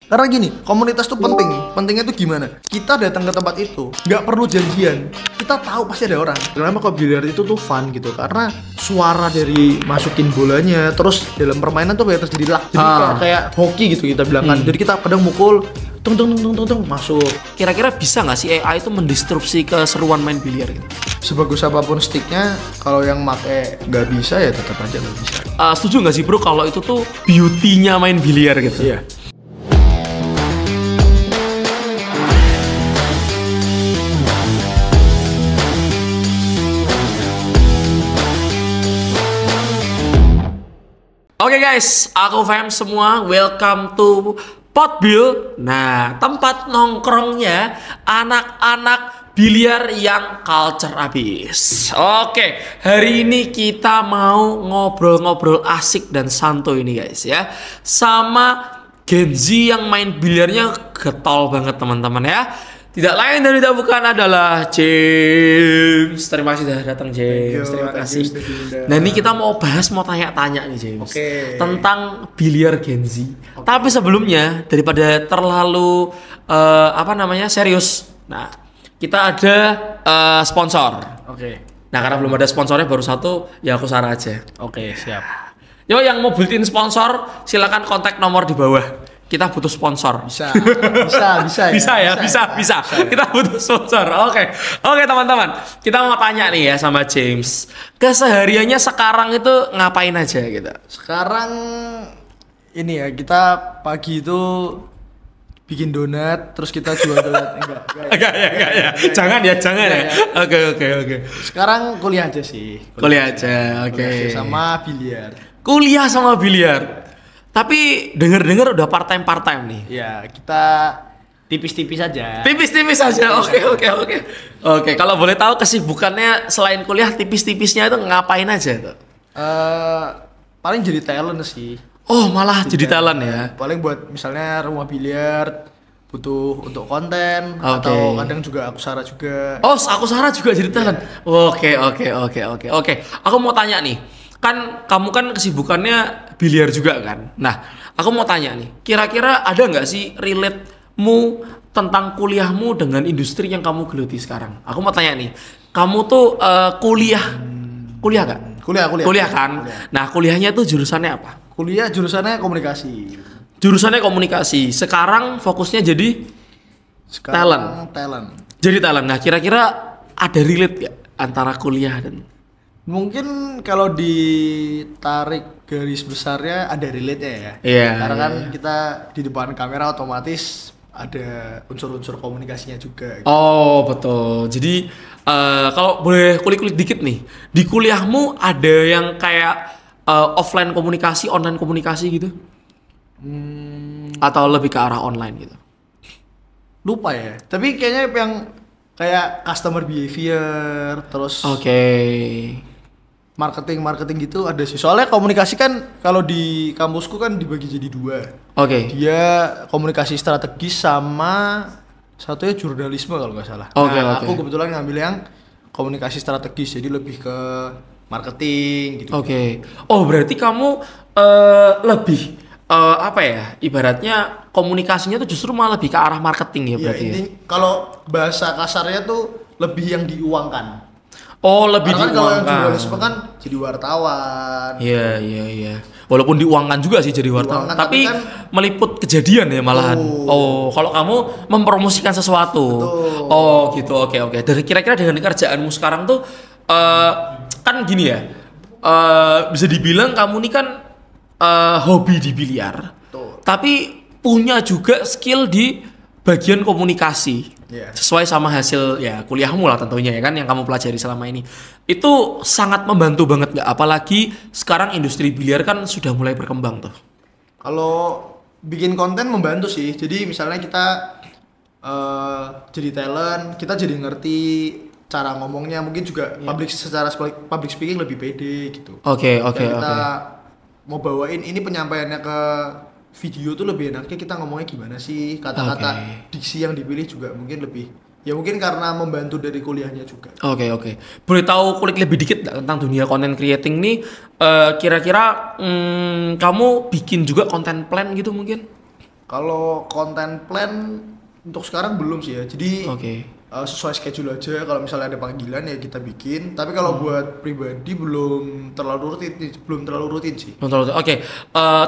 Karena gini, komunitas tuh penting. Pentingnya tuh gimana? Kita datang ke tempat itu, nggak perlu janjian. Kita tahu pasti ada orang. Kenapa kok biliar itu tuh fun gitu? Karena suara dari masukin bolanya, terus dalam permainan tuh kayak terjadi lag. Jadi kayak hoki gitu kita bilang kan. Jadi kita kadang mukul, tung masuk. Kira-kira bisa nggak sih AI itu mendistrupsi keseruan main biliar gitu? Sebagus apapun sticknya, kalau yang make nggak bisa ya tetap aja nggak bisa. Setuju nggak sih bro kalau itu tuh beauty-nya main biliar gitu? Iya. Oke guys, aku fam semua, welcome to Potbil. Nah, tempat nongkrongnya anak-anak biliar yang culture abis. Oke, hari ini kita mau ngobrol-ngobrol asik dan santuy ini guys ya, sama Gen Z yang main biliarnya getol banget teman-teman ya. Tidak lain dan tidak bukan adalah James. Terima kasih sudah datang James. Terima kasih. Nah ini kita mau tanya-tanya nih James. Tentang biliar Gen Z. Tapi sebelumnya daripada terlalu serius. Nah kita ada sponsor. Nah karena belum ada sponsornya baru satu, ya aku Sarah aja. Siap. Yo yang mau built-in sponsor silakan kontak nomor di bawah. Kita butuh sponsor. Bisa. Kita butuh sponsor. Oke, teman-teman. Kita mau tanya nih ya sama James. Kesehariannya sekarang itu ngapain aja gitu? Sekarang ini ya, kita pagi itu bikin donat, terus kita jual donat. Enggak ya. Jangan ya. Oke. Sekarang kuliah aja sih. Kuliah aja. Sama biliar. Kuliah sama biliar. Tapi dengar udah part time nih. Ya, kita tipis-tipis aja. Oke, kalau boleh tahu kesibukannya selain kuliah tipis-tipisnya itu ngapain aja tuh? Paling jadi talent sih. Oh, malah jadi talent ya. Paling buat misalnya rumah biliar butuh untuk konten atau kadang juga aku Sarah juga. Oh, aku Sarah juga jadi talent. Oke. Aku mau tanya nih. Kan kamu kan kesibukannya biliar juga kan. Nah, aku mau tanya nih, kira-kira ada nggak sih relate-mu tentang kuliahmu dengan industri yang kamu geluti sekarang? Aku mau tanya nih, kamu tuh kuliah kan? Kuliah kan? Kuliah. Nah, kuliahnya tuh jurusannya apa? Kuliah jurusannya komunikasi. Sekarang fokusnya jadi talent. Jadi talent. Nah, kira-kira ada relate gak antara kuliah dan... Mungkin kalau ditarik garis besarnya ada relate-nya ya. Iya. Karena kan kita di depan kamera otomatis ada unsur-unsur komunikasinya juga. Gitu. Oh betul. Jadi kalau boleh kulik-kulik dikit nih, di kuliahmu ada yang kayak offline komunikasi, online komunikasi gitu? Atau lebih ke arah online gitu? Lupa ya. Tapi kayaknya yang kayak customer behavior, terus. Marketing gitu ada sih. Soalnya komunikasi kan kalau di kampusku kan dibagi jadi dua. Dia komunikasi strategis sama satunya jurnalisme kalau nggak salah. Aku kebetulan ngambil yang komunikasi strategis, jadi lebih ke marketing gitu. Oh berarti kamu lebih ibaratnya komunikasinya tuh justru malah lebih ke arah marketing ya berarti. Kalau bahasa kasarnya tuh lebih yang diuangkan. Lebih karena diuangkan. Kalau yang jurnalisme kan jadi wartawan. Iya. Walaupun diuangkan juga sih jadi wartawan, tapi kan meliput kejadian ya malahan. Kalau kamu mempromosikan sesuatu. Betul. Gitu. Oke. Dan kira-kira dengan kerjaanmu sekarang tuh kan gini ya. Bisa dibilang kamu ini kan hobi di biliar. Betul. Tapi punya juga skill di bagian komunikasi. Sesuai sama hasil ya kuliahmu lah tentunya ya kan yang kamu pelajari selama ini. Itu sangat membantu banget nggak? Apalagi sekarang industri biliar kan sudah mulai berkembang tuh. Kalau bikin konten membantu sih. Jadi misalnya kita jadi talent, kita jadi ngerti cara ngomongnya, mungkin juga secara public speaking lebih pede gitu. Kita mau bawain ini penyampaiannya ke video tuh lebih enaknya kita ngomongnya gimana sih, kata-kata diksi yang dipilih juga mungkin lebih ya mungkin karena membantu dari kuliahnya juga. Boleh tahu kulik lebih dikit tentang dunia content creating nih, kira-kira kamu bikin juga content plan gitu mungkin? Kalau konten plan untuk sekarang belum sih ya. Jadi sesuai schedule aja. Kalau misalnya ada panggilan ya kita bikin. Tapi kalau buat pribadi belum terlalu rutin sih. Oke.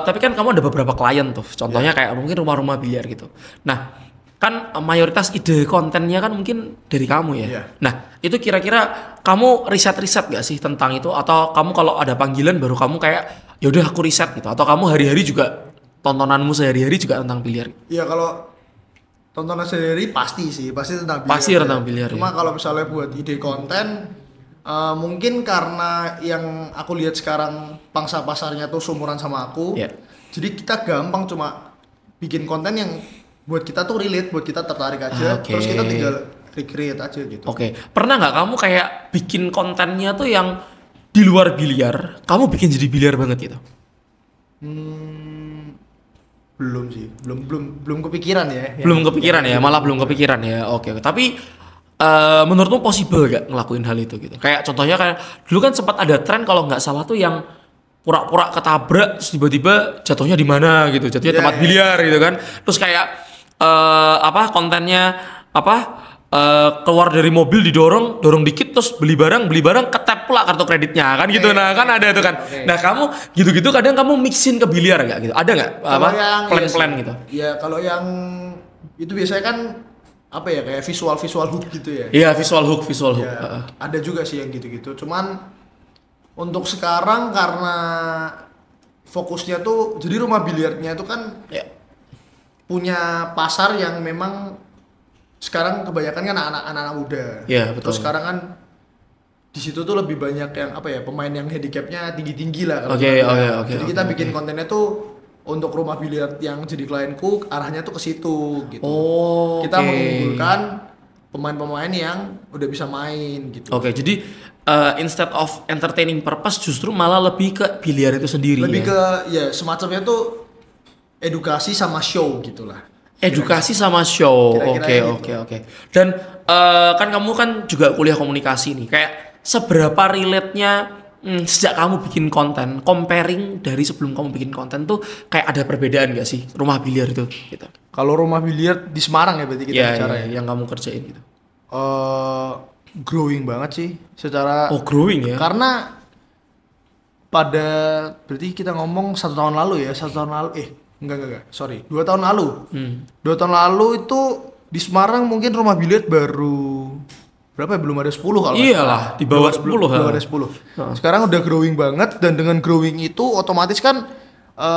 Tapi kan kamu ada beberapa klien tuh. Contohnya kayak mungkin rumah-rumah biliar gitu. Nah, kan mayoritas ide kontennya kan mungkin dari kamu ya. Nah, itu kira-kira kamu riset-riset gak sih tentang itu? Atau kamu kalau ada panggilan baru kamu kayak ya udah aku riset gitu? Atau kamu hari-hari juga tontonanmu sehari-hari juga tentang biliar? Iya, kalau tontonan sehari pasti tentang biliar. Pasti tentang biliar. Cuma kalau misalnya buat ide konten, mungkin karena yang aku lihat sekarang pangsa pasarnya tuh seumuran sama aku, jadi kita gampang cuma bikin konten yang buat kita tuh relate, buat kita tertarik aja, terus kita tinggal recreate aja gitu. Pernah nggak kamu kayak bikin kontennya tuh yang di luar biliar, kamu bikin jadi biliar banget gitu? Belum sih, belum kepikiran ya. Belum kepikiran ya, malah belum kepikiran ya. Oke. Tapi menurutmu possible gak ngelakuin hal itu gitu? Kayak contohnya kayak dulu kan sempat ada tren kalau nggak salah tuh yang pura-pura ketabrak terus tiba-tiba jatuhnya di mana gitu, jatuhnya tempat biliar gitu kan. Terus kayak kontennya keluar dari mobil dorong dikit terus beli barang ketap pula kartu kreditnya kan gitu. Nah kan ada tuh kan. Nah kamu gitu-gitu kadang kamu mixin ke biliar nggak gitu? Ada nggak plan-plan gitu? Ya kalau yang itu biasanya kan kayak visual hook gitu ya. Iya, visual hook. Ya, ada juga sih yang gitu-gitu. Cuman untuk sekarang karena fokusnya tuh jadi rumah biliarnya itu kan punya pasar yang memang sekarang kebanyakan kan anak-anak muda. Iya, betul. Terus sekarang kan di situ tuh lebih banyak yang pemain yang handicapnya tinggi-tinggi lah. Oke. Jadi kita bikin kontennya tuh untuk rumah biliar yang jadi klienku arahnya tuh ke situ gitu. Kita mengumpulkan pemain-pemain yang udah bisa main gitu. Jadi instead of entertaining purpose justru malah lebih ke biliar itu sendiri. Lebih ke semacamnya tuh edukasi sama show gitulah. Edukasi sama show. Oke. Dan kan kamu kan juga kuliah komunikasi nih. Kayak seberapa relate-nya sejak kamu bikin konten, comparing dari sebelum kamu bikin konten tuh kayak ada perbedaan gak sih rumah biliar itu gitu? Kalau rumah biliar di Semarang ya berarti kita bicara yang kamu kerjain gitu. Growing banget sih secara. Growing ya. Karena berarti kita ngomong 1 tahun lalu. Enggak, sorry. 2 tahun lalu. 2 tahun lalu itu di Semarang mungkin rumah biliar baru berapa ya? Belum ada 10 kalau nggak Iyalah, di bawah 10. Belum ada 10. Sekarang udah growing banget dan dengan growing itu otomatis kan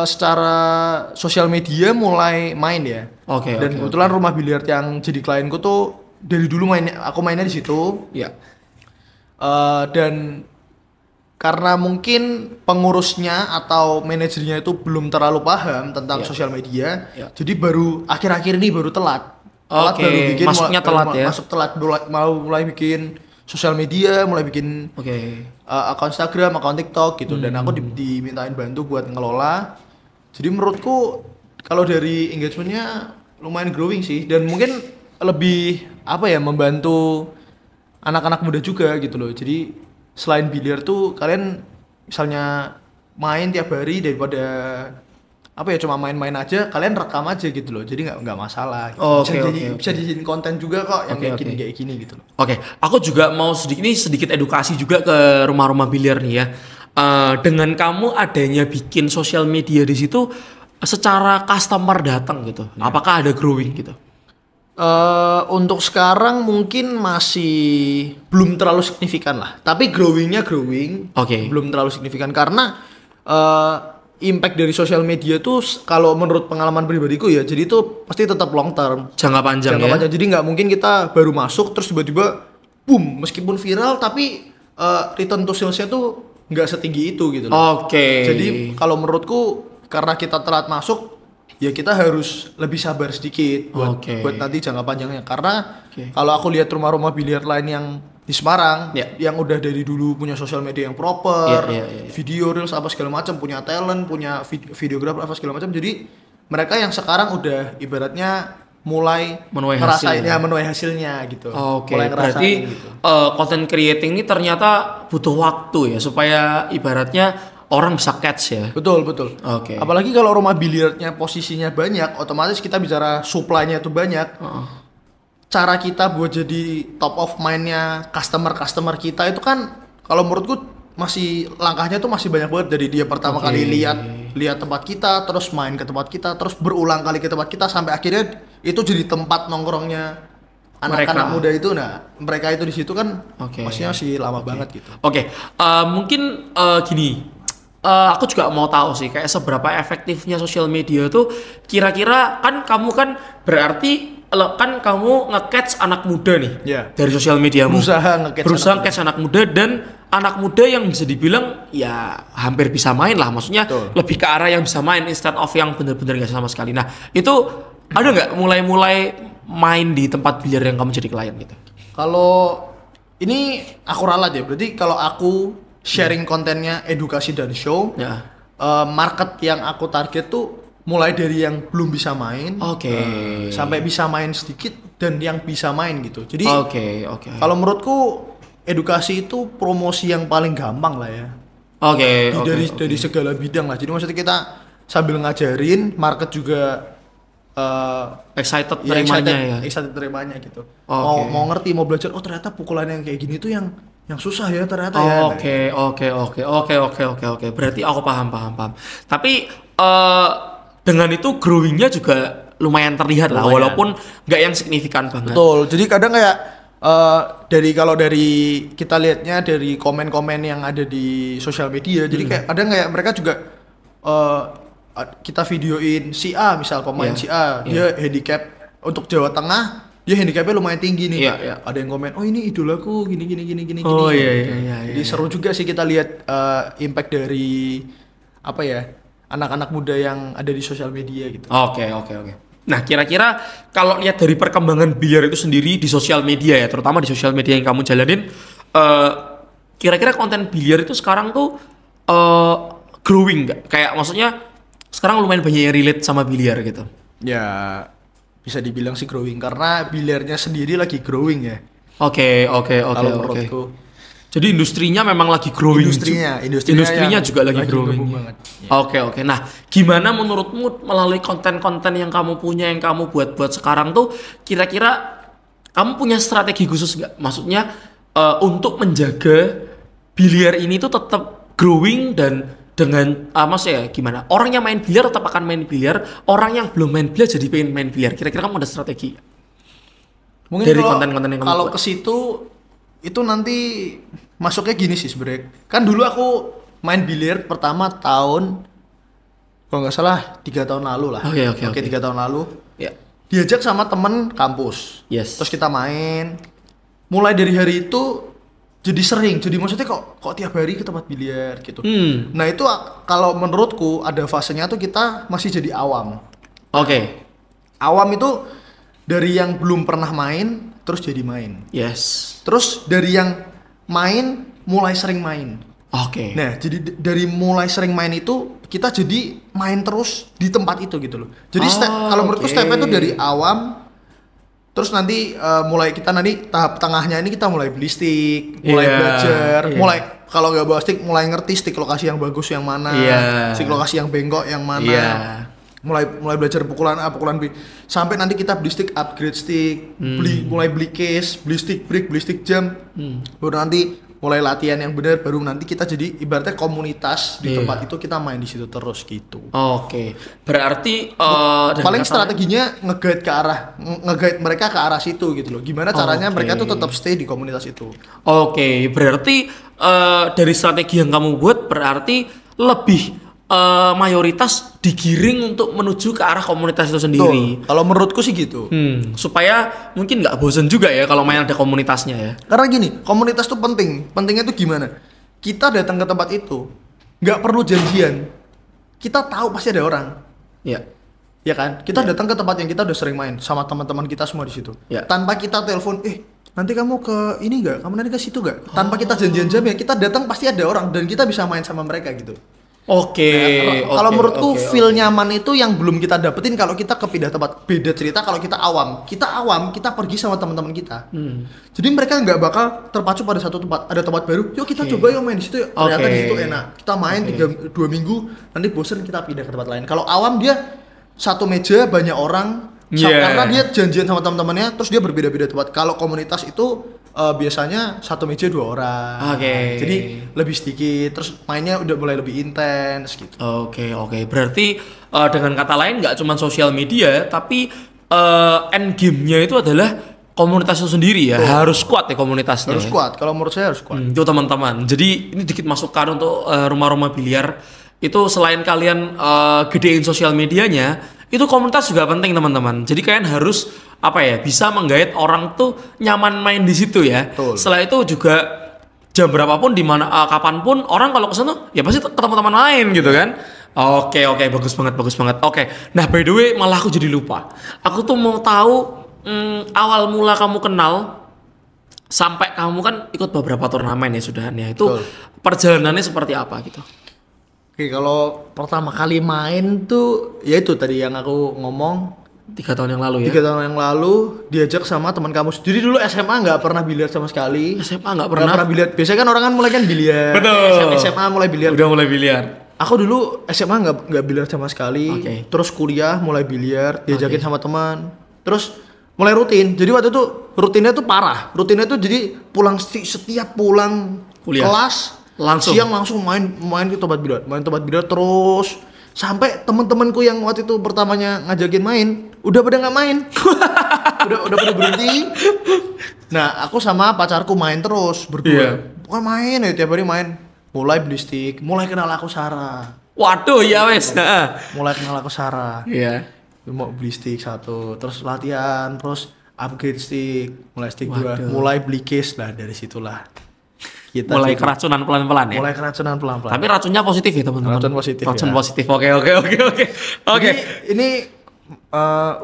secara sosial media mulai main ya. Dan kebetulan rumah biliar yang jadi klienku tuh dari dulu aku mainnya di situ. Iya. Dan karena mungkin pengurusnya atau manajernya itu belum terlalu paham tentang sosial media, jadi baru akhir-akhir ini baru telat. Baru bikin, masuknya telat ya? Masuk telat, mulai bikin sosial media, mulai bikin akun Instagram, akun TikTok gitu. Dan aku dimintain bantu buat ngelola. Jadi menurutku kalau dari engagementnya lumayan growing sih, dan mungkin lebih membantu anak-anak muda juga gitu loh. Jadi selain biliar tuh kalian misalnya main tiap hari daripada cuma main-main aja, kalian rekam aja gitu loh, jadi nggak masalah gitu. Bisa dijadiin konten juga kok yang kayak gini gitu loh. Aku juga mau sedikit edukasi juga ke rumah-rumah biliar nih ya. Dengan kamu adanya bikin sosial media di situ, secara customer datang gitu, apakah ada growing gitu? Untuk sekarang mungkin masih belum terlalu signifikan lah, tapi growing belum terlalu signifikan karena impact dari sosial media tuh kalau menurut pengalaman pribadiku ya, jadi itu pasti tetap long term, jangka panjang. Jadi nggak mungkin kita baru masuk terus tiba-tiba boom, meskipun viral tapi return to salesnya tuh nggak setinggi itu gitu loh. Jadi kalau menurutku karena kita telat masuk, ya kita harus lebih sabar sedikit buat nanti jangka panjangnya. Karena kalau aku lihat rumah-rumah biliar lain yang di Semarang yang udah dari dulu punya sosial media yang proper, video reels apa segala macam, punya talent, punya videografer apa segala macam. Jadi mereka yang sekarang udah ibaratnya mulai ngerasain menuai hasilnya gitu. Mulai berarti gitu. Content creating ini ternyata butuh waktu ya supaya ibaratnya orang bisa catch ya. Betul. Oke. Apalagi kalau rumah biliarnya posisinya banyak, otomatis kita bicara supply-nya itu banyak. Cara kita buat jadi top of mind-nya customer kita itu kan kalau menurutku masih langkahnya tuh masih banyak banget. Dari dia pertama kali lihat tempat kita, terus main ke tempat kita, terus berulang kali ke tempat kita sampai akhirnya itu jadi tempat nongkrongnya anak-anak muda itu. Nah, mereka itu di situ kan masih lama banget gitu. Mungkin gini, aku juga mau tahu sih kayak seberapa efektifnya sosial media tuh kira-kira. Kan kamu kan berarti kan kamu nge-catch anak muda nih dari sosial mediamu. Berusaha nge-catch anak muda, dan anak muda yang bisa dibilang ya hampir bisa main lah, maksudnya lebih ke arah yang bisa main instead of yang bener-bener gak sama sekali. Nah itu ada nggak mulai main di tempat biliar yang kamu jadi klien gitu? Kalau ini aku ralat ya, berarti kalau aku sharing kontennya edukasi dan show, market yang aku target tuh mulai dari yang belum bisa main, sampai bisa main sedikit dan yang bisa main gitu. Jadi kalau menurutku edukasi itu promosi yang paling gampang lah ya. Dari segala bidang lah. Jadi maksudnya kita sambil ngajarin, market juga excited terimanya gitu. Mau ngerti, mau belajar. Oh ternyata pukulan yang kayak gini tuh yang susah ya ternyata ya. Oke. Berarti aku paham. Tapi dengan itu growingnya juga lumayan terlihat lah, walaupun nggak yang signifikan banget. Betul. Jadi kadang kayak dari kita lihatnya dari komen-komen yang ada di sosial media, jadi kayak kadang kayak mereka juga kita videoin si A, misal pemain si A, dia handicap untuk Jawa Tengah, dia handicapnya lumayan tinggi nih. Ada yang komen, oh ini idolaku gini. Jadi seru juga sih kita lihat impact dari anak-anak muda yang ada di sosial media gitu. Oke. Nah kira-kira kalau lihat dari perkembangan biliar itu sendiri di sosial media ya, terutama di sosial media yang kamu jalanin, kira-kira konten biliar itu sekarang tuh growing nggak? Kayak maksudnya sekarang lumayan banyak yang relate sama biliar gitu. Ya bisa dibilang sih growing, karena biliarnya sendiri lagi growing ya. Oke. Jadi industrinya memang lagi growing. Industrinya juga lagi growing. Oke. Nah, gimana menurutmu melalui konten-konten yang kamu punya, yang kamu buat sekarang tuh, kira-kira kamu punya strategi khusus nggak? Maksudnya untuk menjaga biliar ini tuh tetap growing dan dengan maksudnya gimana? Orang yang main biliar tetap akan main biliar, orang yang belum main biliar jadi pengen main biliar. Kira-kira kamu ada strategi? Mungkin dari konten-konten yang kamu buat. Kalau ke situ itu nanti masuknya gini sih sebenarnya. Kan dulu aku main biliar pertama tahun kalau nggak salah 3 tahun lalu lah. Oke, 3 tahun lalu. Diajak sama temen kampus. Terus kita main. Mulai dari hari itu jadi sering. Jadi maksudnya kok tiap hari ke tempat biliar gitu. Nah itu kalau menurutku ada fasenya tuh kita masih jadi awam. Awam itu dari yang belum pernah main terus jadi main. Terus dari yang main mulai sering main. Nah, jadi dari mulai sering main itu kita jadi main terus di tempat itu gitu loh. Jadi kalau menurutku stepnya itu dari awam, terus nanti mulai kita nanti tahap tengahnya ini kita mulai beli stick, mulai belajar, mulai kalau nggak bawa stick mulai ngerti stick lokasi yang bagus yang mana, stick lokasi yang bengkok yang mana. Mulai belajar pukulan A, pukulan B, sampai nanti kita beli stick, upgrade stick, mulai beli case, beli stick break, beli stick jam, baru nanti mulai latihan yang benar, baru nanti kita jadi ibaratnya komunitas di tempat itu, kita main di situ terus gitu. Berarti paling strateginya nge-guide mereka ke arah situ gitu loh. Gimana caranya mereka tuh tetap stay di komunitas itu. Berarti dari strategi yang kamu buat berarti lebih mayoritas digiring untuk menuju ke arah komunitas itu sendiri. Kalau menurutku sih gitu. Supaya mungkin nggak bosan juga ya kalau main ada komunitasnya ya. Karena gini, komunitas tuh penting. Pentingnya tuh gimana? Kita datang ke tempat itu nggak perlu janjian. Kita tahu pasti ada orang. Ya kan? Kita datang ke tempat yang kita udah sering main sama teman-teman kita semua di situ. Tanpa kita telepon, nanti kamu ke ini nggak? Kamu nanti ke situ nggak? Tanpa kita janjian jam ya, kita datang pasti ada orang dan kita bisa main sama mereka gitu. Kalau menurutku feel nyaman itu yang belum kita dapetin kalau kita kepindah tempat. Beda cerita kalau kita awam, kita pergi sama teman-teman kita. Jadi mereka nggak bakal terpacu pada satu tempat. Ada tempat baru, yuk kita coba yuk main di situ. Ternyata di situ enak. Kita main 2 minggu, nanti bosen kita pindah ke tempat lain. Kalau awam dia satu meja banyak orang, karena dia janjian sama teman-temannya, terus dia berbeda-beda tempat. Kalau komunitas itu biasanya satu meja 2 orang. Jadi lebih sedikit, terus mainnya udah mulai lebih intens gitu. Berarti dengan kata lain nggak cuma sosial media, tapi end game-nya itu adalah komunitas itu sendiri ya. Harus kuat ya komunitasnya. Harus kuat. Kalau menurut saya harus kuat. Itu teman-teman. Jadi ini dikit masukan untuk rumah-rumah biliar. Itu selain kalian gedein sosial medianya, itu komunitas juga penting teman-teman. Jadi kalian harus bisa menggait orang tuh nyaman main di situ ya. Betul. Setelah itu juga jam berapapun di mana kapanpun orang kalau kesana ya pasti ketemu teman main gitu kan. Oke, bagus banget. Nah by the way malah aku jadi lupa. Aku tuh mau tahu awal mula kamu kenal sampai kamu kan ikut beberapa turnamen ya sudahannya. Itu perjalanannya seperti apa gitu? Oke, kalau pertama kali main tuh ya itu tadi yang aku ngomong 3 tahun yang lalu ya? 3 tahun yang lalu diajak sama teman kamu. Jadi dulu SMA nggak pernah biliar sama sekali. SMA nggak pernah biliar. Biasanya kan orang kan mulai kan biliar. Betul. SMA mulai biliar. Udah mulai biliar. Aku dulu SMA nggak biliar sama sekali. Terus kuliah mulai biliar, diajakin sama teman. Terus mulai rutin. Jadi waktu itu rutinnya tuh parah. Rutinnya tuh jadi setiap pulang kuliah, kelas siang langsung main di tempat biliar. Main tempat biliar terus sampai teman-temanku yang waktu itu pertamanya ngajakin main udah pada nggak main. udah pada berhenti. Nah aku sama pacarku main terus berdua. Bukan main ya, tiap hari main. Mulai beli stick, mulai kenal aku Sarah. Waduh ya wes. Mulai kenal aku Sarah. Iya. Mau beli stick 1, terus latihan, terus upgrade stick, mulai stick 2, mulai beli case lah, dari situlah. Kita mulai keracunan pelan-pelan ya. Mulai keracunan pelan-pelan. Tapi racunnya positif ya teman-teman. Racun positif. Positif. Oke. Ini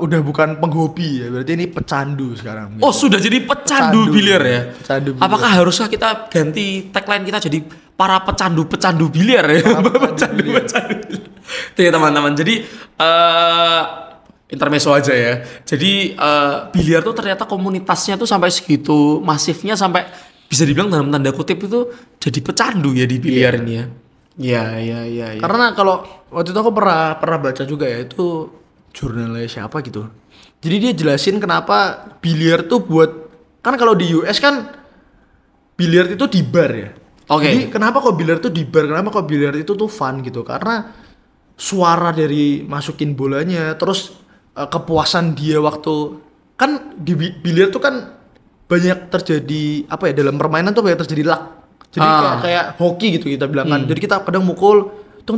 udah bukan penghobi ya, berarti ini pecandu sekarang. Oh sudah jadi pecandu biliar ya. Pecandu biliar. Apakah haruskah kita ganti tagline kita jadi para pecandu biliar ya? Pecandu biliar. Tuh ya teman-teman. Jadi intermezzo aja ya. Jadi biliar tuh ternyata komunitasnya tuh sampai segitu masifnya, sampai bisa dibilang dalam tanda kutip itu jadi pecandu ya di biliar ini ya. Iya. Karena kalau waktu itu aku pernah baca juga ya, itu jurnalnya siapa gitu. Jadi dia jelasin kenapa biliar tuh kan kalau di US kan biliar itu di bar ya. Jadi kenapa kok biliar tuh di bar? Kenapa kok biliar itu tuh fun gitu? Karena suara dari masukin bolanya, terus kepuasan dia waktu kan di biliar tuh kan banyak terjadi dalam permainan tuh banyak terjadi luck. Jadi kayak hoki gitu kita bilang kan. Jadi kita kadang mukul tung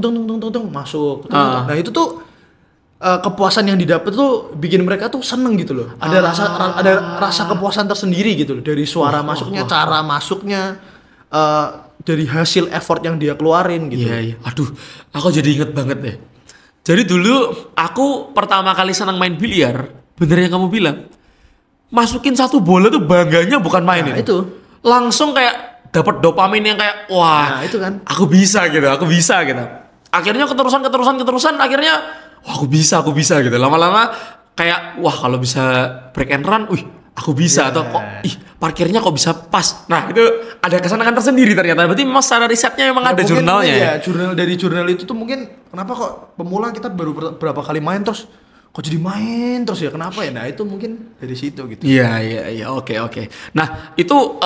masuk. Nah itu tuh kepuasan yang didapat tuh bikin mereka tuh seneng gitu loh. Ada rasa kepuasan tersendiri gitu loh, dari suara masuknya, cara masuknya, dari hasil effort yang dia keluarin gitu. Iya. Aduh, aku jadi inget banget deh. Jadi dulu aku pertama kali senang main biliar, bener yang kamu bilang. Masukin 1 bola tuh bangganya bukan main itu. Langsung kayak dapat dopamin yang kayak wah, itu kan. Aku bisa gitu. Akhirnya keterusan akhirnya wah aku bisa gitu. Lama-lama kayak wah kalau bisa break and run, aku bisa atau kok parkirnya kok bisa pas. Nah, itu ada kesenangan tersendiri ternyata. Berarti memang secara risetnya memang ada jurnalnya. Iya, dari jurnal itu tuh mungkin kenapa kok pemula kita baru berapa kali main terus kok jadi main terus ya, kenapa ya? Nah itu mungkin dari situ gitu. Iya, oke. Nah itu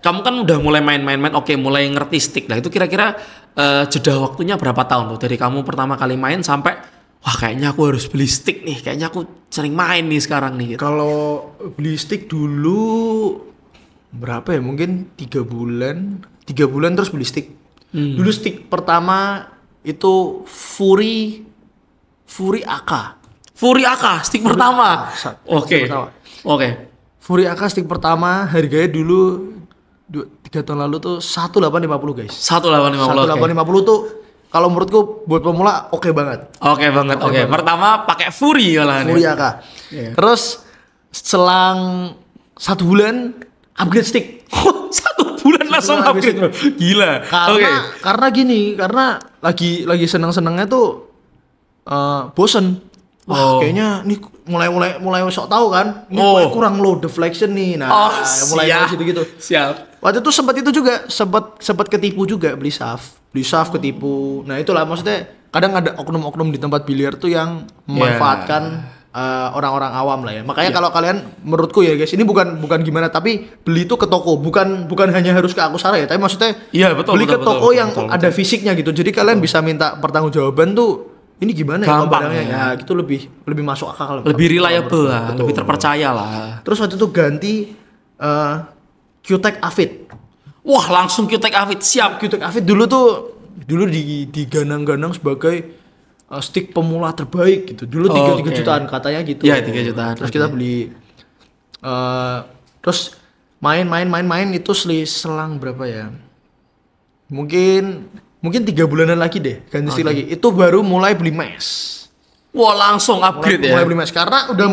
kamu kan udah mulai main, mulai ngerti stick. Nah itu kira-kira jeda waktunya berapa tahun tuh dari kamu pertama kali main sampai wah kayaknya aku harus beli stick nih, kayaknya aku sering main nih sekarang nih gitu. Kalau beli stick dulu berapa ya, mungkin 3 bulan terus beli stick. Dulu stick pertama itu Fury AK. Fury AK stick pertama. Oke. Fury AK stick pertama harganya dulu 3 tahun lalu tuh 1.850 guys. 1.850 tuh kalau menurutku buat pemula oke banget. Oke. Pertama pakai Fury malahan. Fury AK. Yeah. Terus selang 1 bulan upgrade stick. 1 bulan Langsung upgrade bro. Gila. Karena gini, karena lagi seneng-senengnya tuh bosen. Wah, kayaknya nih mulai sok tahu kan. Ini mulai kurang low deflection nih. Nah, mulai gitu-gitu. Siap. Waktu itu sempat ketipu juga beli shaft ketipu. Nah, itulah maksudnya kadang ada oknum-oknum di tempat biliar tuh yang memanfaatkan orang-orang awam lah ya. Makanya kalau kalian menurutku ya guys, ini bukan gimana, tapi beli itu ke toko, bukan hanya harus ke Akusara ya, tapi maksudnya beli ke toko yang ada fisiknya gitu. Jadi kalian bisa minta pertanggungjawaban tuh. Ini gimana gampang ya? Ya gitu lebih masuk akal, lebih reliable lah, lebih terpercaya lah. Terus waktu itu ganti Q-Tech Avid. Wah, langsung Q-Tech Avid, siap. Q-Tech Avid dulu diganang-ganang sebagai stick pemula terbaik gitu. Dulu 3 jutaan katanya gitu. Iya, 3 jutaan. Terus kita beli terus main itu selang berapa ya? Mungkin 3 bulanan lagi deh ganti stick lagi. Itu baru mulai beli mesh. Wah, langsung upgrade mulai beli mesh karena udah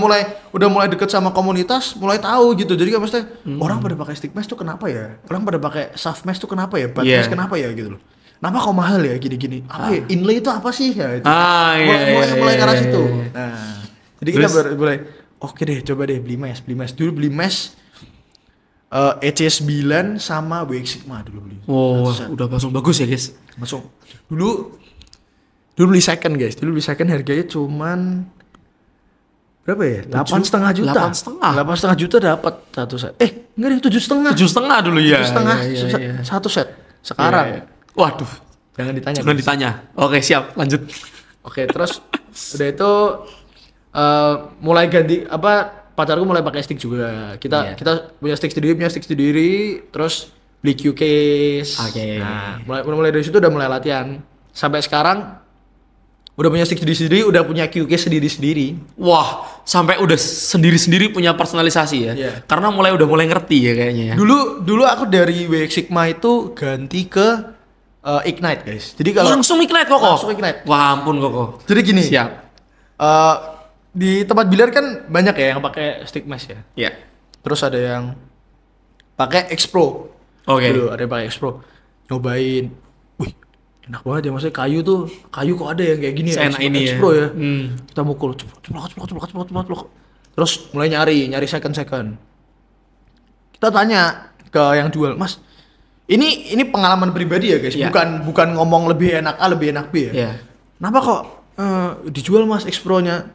mulai deket sama komunitas, mulai tahu gitu. Jadi kan maksudnya orang pada pakai stick mesh tuh kenapa ya? Orang pada pakai shaft mesh tuh kenapa ya? Butt mesh kenapa ya gitu loh. Kenapa kok mahal ya gini-gini? Apa ya? Inlay itu apa sih ya? Itu. Mulai ke arah situ. Nah, jadi kita mulai oke deh, coba deh beli mesh. Dulu beli mesh EC9 sama WX Sigma dulu beli. Oh, udah langsung bagus ya guys. Langsung. Dulu beli second guys. Dulu beli second harganya cuman berapa ya? 8,5 juta. 8,5 juta dapat satu set. Enggak deh, 7,5. 7,5 dulu ya. 7,5 satu set. Sekarang. Waduh, jangan ditanya. Oke, siap, lanjut. Oke, terus udah itu mulai ganti pacarku mulai pakai stick juga. Kita punya stick sendiri, terus beli Q case. Nah, mulai dari situ udah mulai latihan. Sampai sekarang udah punya stick sendiri, udah punya Q case sendiri. Wah, sampai udah sendiri punya personalisasi ya. Yeah. Karena udah mulai ngerti ya kayaknya ya. Dulu aku dari WX Sigma itu ganti ke Ignite guys. Jadi kalau langsung Ignite kok. Langsung Ignite. Wah, ampun kok. Jadi gini. Siap. Di tempat biliar kan banyak ya yang pakai stick mesh ya. Iya. Terus ada yang pakai X Pro. Dulu ada yang pakai X Pro. Nyobain. Wih, enak banget ya, maksudnya kayu kok ada yang kayak gini ya. X Pro ya. Kita mukul ceplok. Terus mulai nyari second. Kita tanya ke yang jual, "Mas, ini pengalaman pribadi ya, guys. Bukan ngomong lebih enak A, lebih enak B ya. Yeah. Kenapa kok dijual Mas X Pro-nya?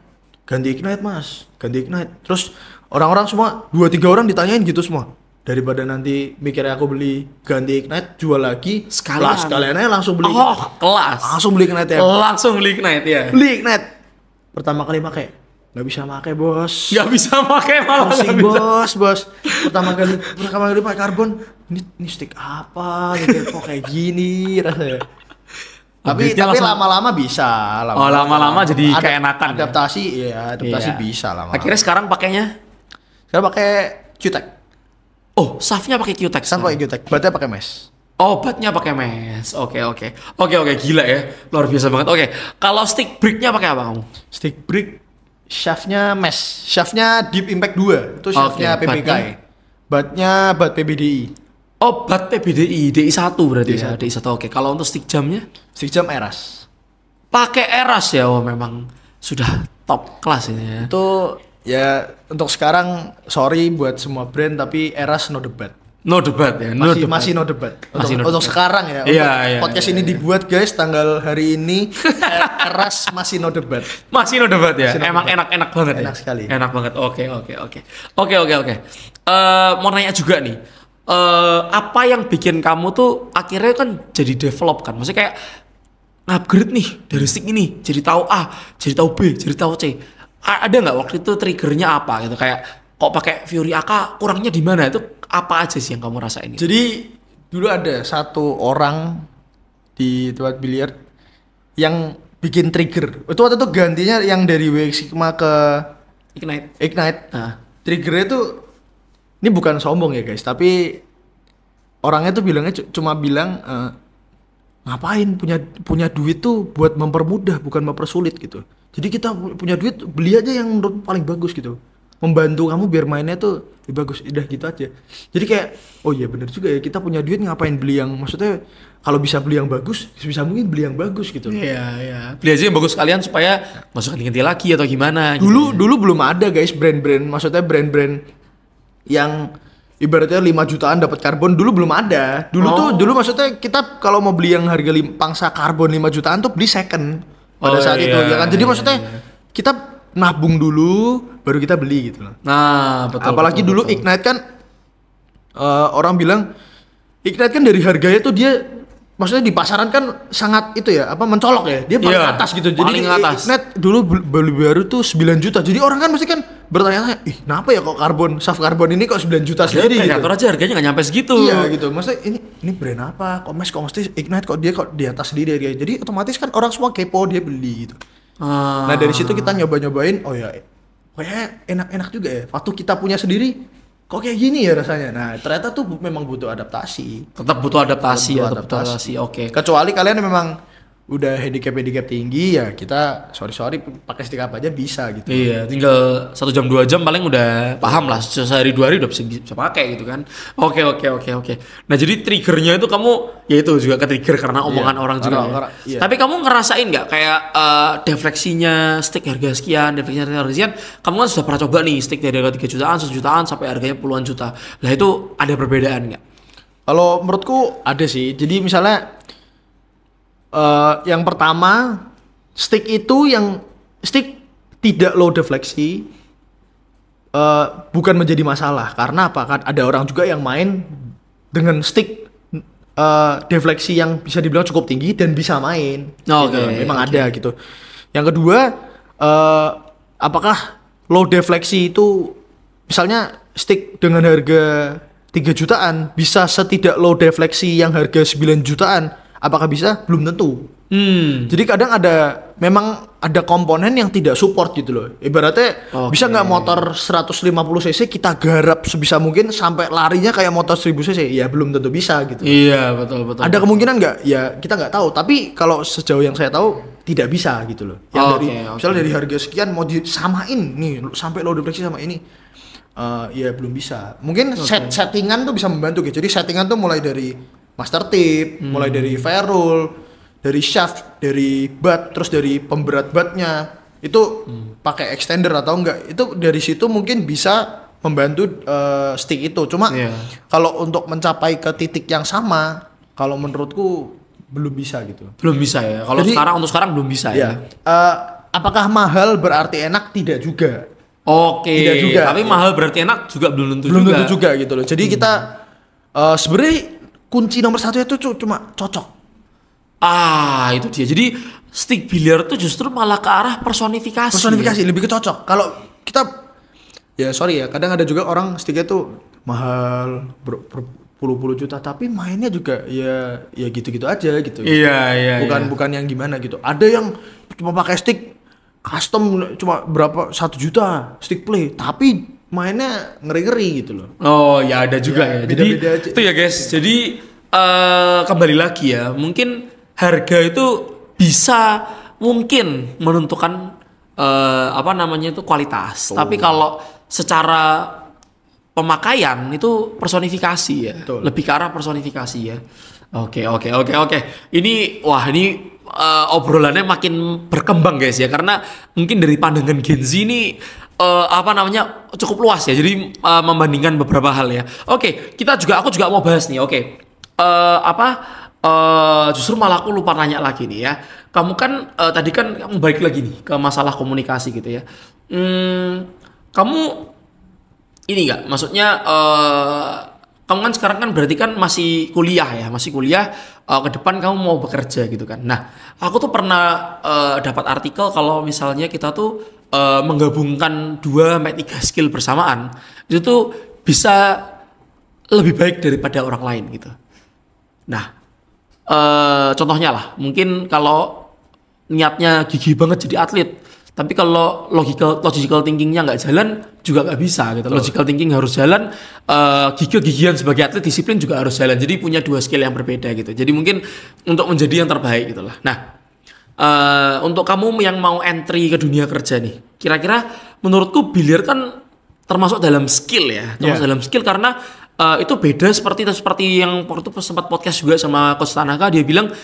Ganti Ignite Mas, ganti Ignite." Terus orang-orang semua 2-3 orang ditanyain gitu semua. Daripada nanti mikirnya aku beli ganti Ignite, jual lagi sekalian aja langsung beli. Oh, kelas. Langsung beli Ignite ya. Langsung beli Ignite ya. Beli Ignite. Pertama kali pakai nggak bisa pakai bos. Nggak bisa pakai malah. Bos. Pertama kali pakai karbon. Ini stick apa? Gitu kok kayak gini rasanya. Tapi lama-lama bisa. Lama-lama jadi keenakan. Adaptasi bisa lama. Akhirnya sekarang pakainya? Sekarang pakai Q-Tech. Oh, shaftnya pakai Q-Tech. Shaft pakai Q-Tech. Batnya pakai mesh. Oh, batnya pakai mesh. Oke, gila ya. Luar biasa banget. Oke, kalau stick bricknya pakai apa kamu? Stick brick, shaftnya mesh. Shaftnya Deep Impact 2. Itu shaftnya PBK. Batnya bat PBDI. Oh, bat PBDI, DI1 berarti ya. DI1. Oke, kalau untuk stick jamnya? Stick jam Eras. Pakai Eras ya. Oh, memang sudah top kelas ini ya. Itu ya untuk sekarang sorry buat semua brand, tapi Eras no debat. No debat ya. Masih no debat. Untuk sekarang ya. Untuk podcast ini dibuat guys tanggal hari ini Eras masih no debat. Masih no debat ya. Emang enak banget ya. Enak sekali. Enak banget. Oke. Mau nanya juga nih. Apa yang bikin kamu tuh akhirnya kan jadi develop kan? Maksudnya kayak upgrade nih dari stick ini jadi tahu A, jadi tahu B, jadi tahu C. Ada nggak waktu itu triggernya apa gitu? Kayak kok pakai Fury AK kurangnya di mana? Itu apa aja sih yang kamu rasain? Jadi dulu ada satu orang di tempat biliar yang bikin trigger. Itu waktu itu gantinya yang dari WX Sigma ke Ignite. Nah, triggernya tuh ini bukan sombong ya guys, tapi orangnya tuh cuma bilang ngapain punya duit tuh buat mempermudah bukan mempersulit gitu. Jadi kita punya duit beli aja yang menurut paling bagus gitu. membantu kamu biar mainnya tuh bagus, udah gitu aja. Jadi kayak oh iya bener juga ya, kita punya duit ngapain beli yang, maksudnya kalau bisa beli yang bagus, bisa mungkin beli yang bagus gitu. Iya. Beli aja yang bagus kalian supaya masuk ganti-ganti lagi atau gimana. Dulu belum ada guys brand-brand, maksudnya brand-brand yang ibaratnya 5 jutaan dapat karbon, dulu belum ada. Dulu maksudnya kita kalau mau beli yang harga pangsa karbon 5 jutaan tuh beli second pada saat itu ya kan. Jadi maksudnya kita nabung dulu baru kita beli gitu loh. Nah, betul. Apalagi dulu Ignite kan orang bilang Ignite kan dari harganya tuh dia maksudnya di pasaran kan sangat itu ya, mencolok ya. Dia paling atas gitu. Jadi Ignite dulu beli baru tuh 9 juta. Jadi orang kan mesti kan bertanya-tanya, kenapa ya kok SAF karbon ini kok 9 juta sendiri gitu. Aja harganya nggak nyampe segitu. Iya gitu. Maksudnya ini brand apa? Kok mesti Ignite kok di atas sendiri harganya. Jadi otomatis kan orang semua kepo, dia beli gitu. Nah dari situ kita nyobain, oh ya kayak enak-enak juga ya. Waktu kita punya sendiri, kok kayak gini ya rasanya. Nah ternyata tuh memang butuh adaptasi. Tetap butuh adaptasi. Oke. Kecuali kalian memang udah handicap tinggi ya, kita sorry pakai stick up aja bisa gitu. Iya, tinggal 1 jam 2 jam paling udah paham lah, sehari 2 hari udah bisa pakai gitu kan. Oke. Nah jadi triggernya itu kamu ya itu juga ke trigger karena omongan orang juga. Iya. Tapi kamu ngerasain nggak kayak defleksinya stick harga sekian, defleksinya harga sekian, kamu kan sudah pernah coba nih stick dari harga 3 jutaan, 1 jutaan sampai harganya puluhan juta. Lah itu ada perbedaan nggak? Kalau menurutku ada sih. Jadi misalnya yang pertama stick tidak low defleksi bukan menjadi masalah, karena apa? Kan ada orang juga yang main dengan stick defleksi yang bisa dibilang cukup tinggi dan bisa main. Memang ada gitu. Yang kedua, apakah low defleksi itu misalnya stick dengan harga 3 jutaan bisa setidak low defleksi yang harga 9 jutaan? Apakah bisa? Belum tentu. Jadi kadang memang ada komponen yang tidak support gitu loh. Ibaratnya bisa nggak motor 150 cc kita garap sebisa mungkin sampai larinya kayak motor 1000 cc? Ya belum tentu bisa gitu. Iya betul. Ada kemungkinan nggak? Ya kita nggak tahu. Tapi kalau sejauh yang saya tahu tidak bisa gitu loh. Yang misalnya dari harga sekian mau disamain nih sampai low defleksi sama ini. Ya belum bisa. Mungkin settingan tuh bisa membantu gitu. Jadi settingan tuh mulai dari master tip, mulai dari ferrule, dari shaft, dari butt, terus dari pemberat buttnya itu pakai extender atau enggak, itu dari situ mungkin bisa membantu stick itu. Cuma kalau untuk mencapai ke titik yang sama, kalau menurutku belum bisa gitu. Belum bisa ya. Kalau untuk sekarang belum bisa ya. Apakah mahal berarti enak? Tidak juga. Tidak juga. Tapi mahal berarti enak juga belum tentu juga gitu loh. Jadi kita sebenarnya kunci nomor 1 itu cuma cocok. Itu dia. Jadi stick biliar itu justru malah ke arah personifikasi. Lebih ke cocok. Kalau kita ya sorry ya, kadang ada juga orang sticknya tuh mahal puluh juta tapi mainnya juga ya gitu-gitu aja gitu. Iya. Bukan yang gimana gitu. Ada yang cuma pakai stick custom cuma berapa 1 juta stick play tapi mainnya ngeri-ngeri gitu loh. Ya ada juga ya. Jadi itu ya guys. Jadi kembali lagi ya, mungkin harga itu bisa mungkin menentukan itu kualitas. Tapi kalau secara pemakaian itu personifikasi ya. Betul. Lebih ke arah personifikasi ya. Oke. Ini obrolannya makin berkembang guys ya, karena mungkin dari pandangan Gen Z ini cukup luas ya. Jadi membandingkan beberapa hal ya. Aku juga mau bahas nih. Justru malah aku lupa nanya lagi nih ya. Kamu kan tadi kan kamu balik lagi nih ke masalah komunikasi gitu ya. Kamu ini enggak, maksudnya kamu kan sekarang kan berarti kan masih kuliah ya, ke depan kamu mau bekerja gitu kan. Nah, aku tuh pernah dapat artikel kalau misalnya kita tuh menggabungkan 2 sampai 3 skill bersamaan, itu tuh bisa lebih baik daripada orang lain gitu. Nah, contohnya lah, mungkin kalau niatnya gigih banget jadi atlet, tapi kalau logical thinkingnya nggak jalan juga nggak bisa gitu. Logical thinking harus jalan, gigihan sebagai atlet disiplin juga harus jalan. Jadi punya 2 skill yang berbeda gitu. Jadi mungkin untuk menjadi yang terbaik gitulah. Nah, untuk kamu yang mau entry ke dunia kerja nih, kira-kira menurutku biliar kan termasuk dalam skill ya, termasuk dalam skill karena itu beda seperti yang waktu itu sempat podcast juga sama Coach Tanaka, dia bilang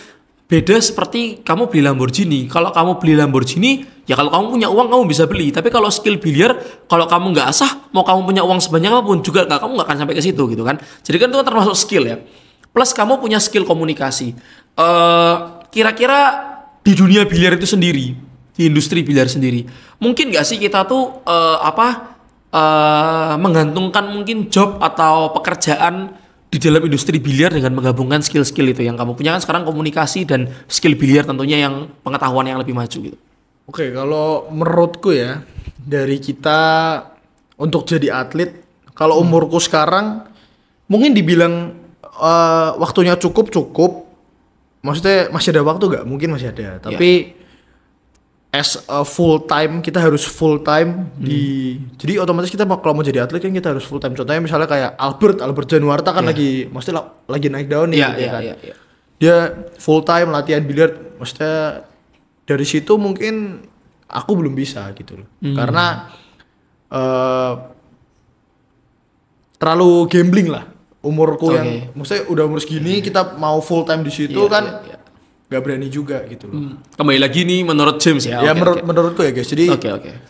beda seperti kamu beli Lamborghini. Kalau kamu beli Lamborghini, ya kalau kamu punya uang kamu bisa beli. Tapi kalau skill biliar, kalau kamu nggak asah, mau kamu punya uang sebanyak apapun juga kamu nggak akan sampai ke situ gitu kan. Jadi kan itu kan termasuk skill ya. Plus kamu punya skill komunikasi. Kira-kira di dunia biliar itu sendiri, di industri biliar sendiri, mungkin nggak sih kita tuh menggantungkan mungkin job atau pekerjaan di dalam industri biliar dengan menggabungkan skill-skill itu yang kamu punya kan sekarang komunikasi dan skill biliar tentunya yang pengetahuan yang lebih maju gitu. Oke, kalau menurutku ya dari kita untuk jadi atlet, kalau umurku sekarang mungkin dibilang waktunya cukup, maksudnya masih ada waktu nggak? Mungkin masih ada, tapi as a full time kita harus full time jadi otomatis kita kalau mau jadi atlet kan kita harus full time. Contohnya misalnya kayak Albert Januarta kan lagi naik daun nih kan. Dia full time latihan biliar, maksudnya dari situ mungkin aku belum bisa gitu loh. Karena terlalu gambling lah umurku yang maksudnya udah umur segini kita mau full time di situ nggak berani juga gitu loh. Kembali lagi nih menurut James ya. Ya menurutku ya guys. Jadi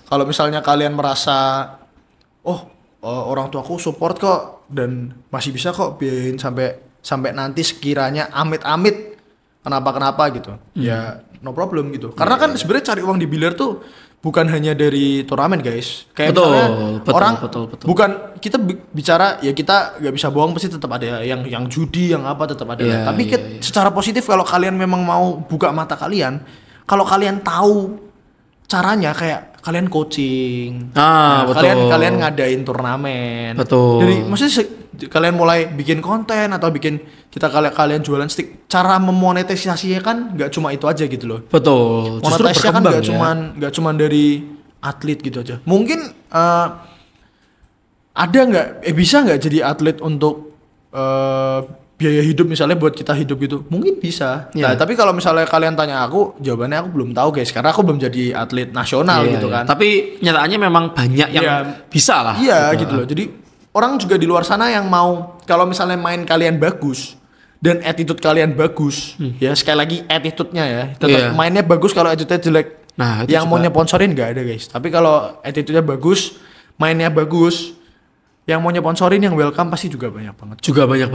kalau misalnya kalian merasa orang tuaku support kok dan masih bisa kok biayain sampai nanti sekiranya amit-amit kenapa gitu. Ya no problem gitu. Karena kan sebenarnya cari uang di biliar tuh bukan hanya dari turnamen guys. Kayak betul. Bukan kita bicara ya kita nggak bisa bohong, pasti tetap ada yang judi yang apa tetap ada. Tapi secara positif kalau kalian memang mau buka mata kalian, kalau kalian tahu caranya kayak kalian coaching, kalian ngadain turnamen. Betul. Jadi maksudnya kalian mulai bikin konten atau kalian jualan stick, cara memonetisasinya kan nggak cuma itu aja gitu loh. Betul. Monetisasinya kan nggak cuman dari atlet gitu aja. Mungkin bisa nggak jadi atlet untuk biaya hidup misalnya buat kita hidup gitu? Mungkin bisa. Nah, tapi kalau misalnya kalian tanya aku, jawabannya aku belum tahu guys, karena aku belum jadi atlet nasional gitu kan. Tapi nyataannya memang banyak yang bisa lah. Iya gitu loh. Jadi orang juga di luar sana yang mau kalau misalnya main kalian bagus dan attitude kalian bagus, ya sekali lagi attitude-nya ya, tetap mainnya bagus. Kalau attitude-nya jelek, yang mau nyeponsorin nggak ada guys. Tapi kalau attitude-nya bagus, mainnya bagus, yang mau nyeponsorin yang welcome pasti juga banyak banget. Juga banyak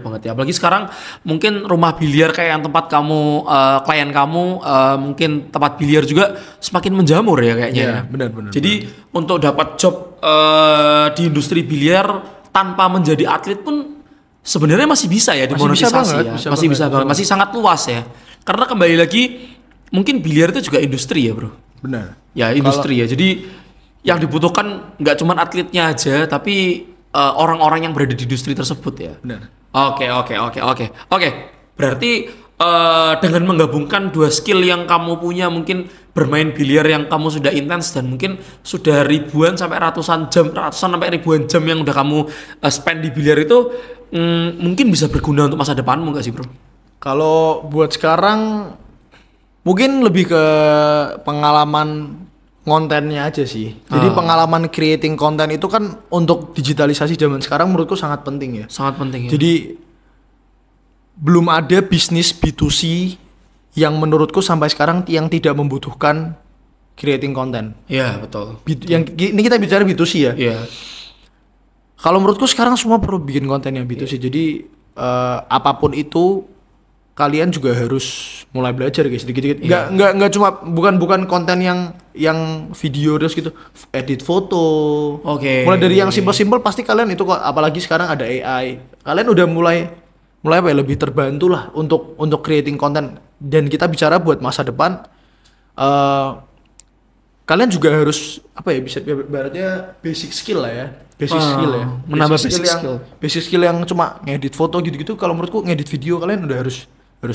banget ya. Apalagi sekarang mungkin rumah biliar kayak yang tempat kamu, klien kamu, mungkin tempat biliar juga semakin menjamur ya kayaknya. Iya, benar. Jadi untuk dapat job di industri biliar tanpa menjadi atlet pun sebenarnya masih bisa ya dimonetisasi. Masih bisa banget. Masih sangat luas ya. Karena kembali lagi mungkin biliar itu juga industri ya bro. Benar. Ya industri ya. Jadi yang dibutuhkan nggak cuma atletnya aja, tapi orang-orang yang berada di industri tersebut ya. Benar. Oke. Berarti dengan menggabungkan dua skill yang kamu punya, mungkin bermain biliar yang kamu sudah intens dan mungkin sudah ribuan sampai ratusan sampai ribuan jam yang udah kamu spend di biliar itu, mungkin bisa berguna untuk masa depanmu nggak sih bro? Kalau buat sekarang mungkin lebih ke pengalaman kontennya aja sih. Jadi pengalaman creating konten itu kan untuk digitalisasi zaman sekarang menurutku sangat penting ya. Sangat penting ya. Jadi belum ada bisnis B2C yang menurutku sampai sekarang yang tidak membutuhkan creating konten. Iya, betul. Yang ini kita bicara B2C ya. Iya. Kalau menurutku sekarang semua perlu bikin konten yang B2C. Jadi apapun itu kalian juga harus mulai belajar guys sedikit-sedikit. Nggak cuma bukan konten yang video terus gitu, edit foto. Mulai dari yang simple pasti kalian itu kok, apalagi sekarang ada AI. Kalian udah mulai apa ya, lebih terbantu lah untuk creating konten. Dan kita bicara buat masa depan, kalian juga harus apa ya, bisa ibaratnya basic skill lah ya. Menambah basic skill yang cuma ngedit foto gitu-gitu. Kalau menurutku ngedit video kalian udah harus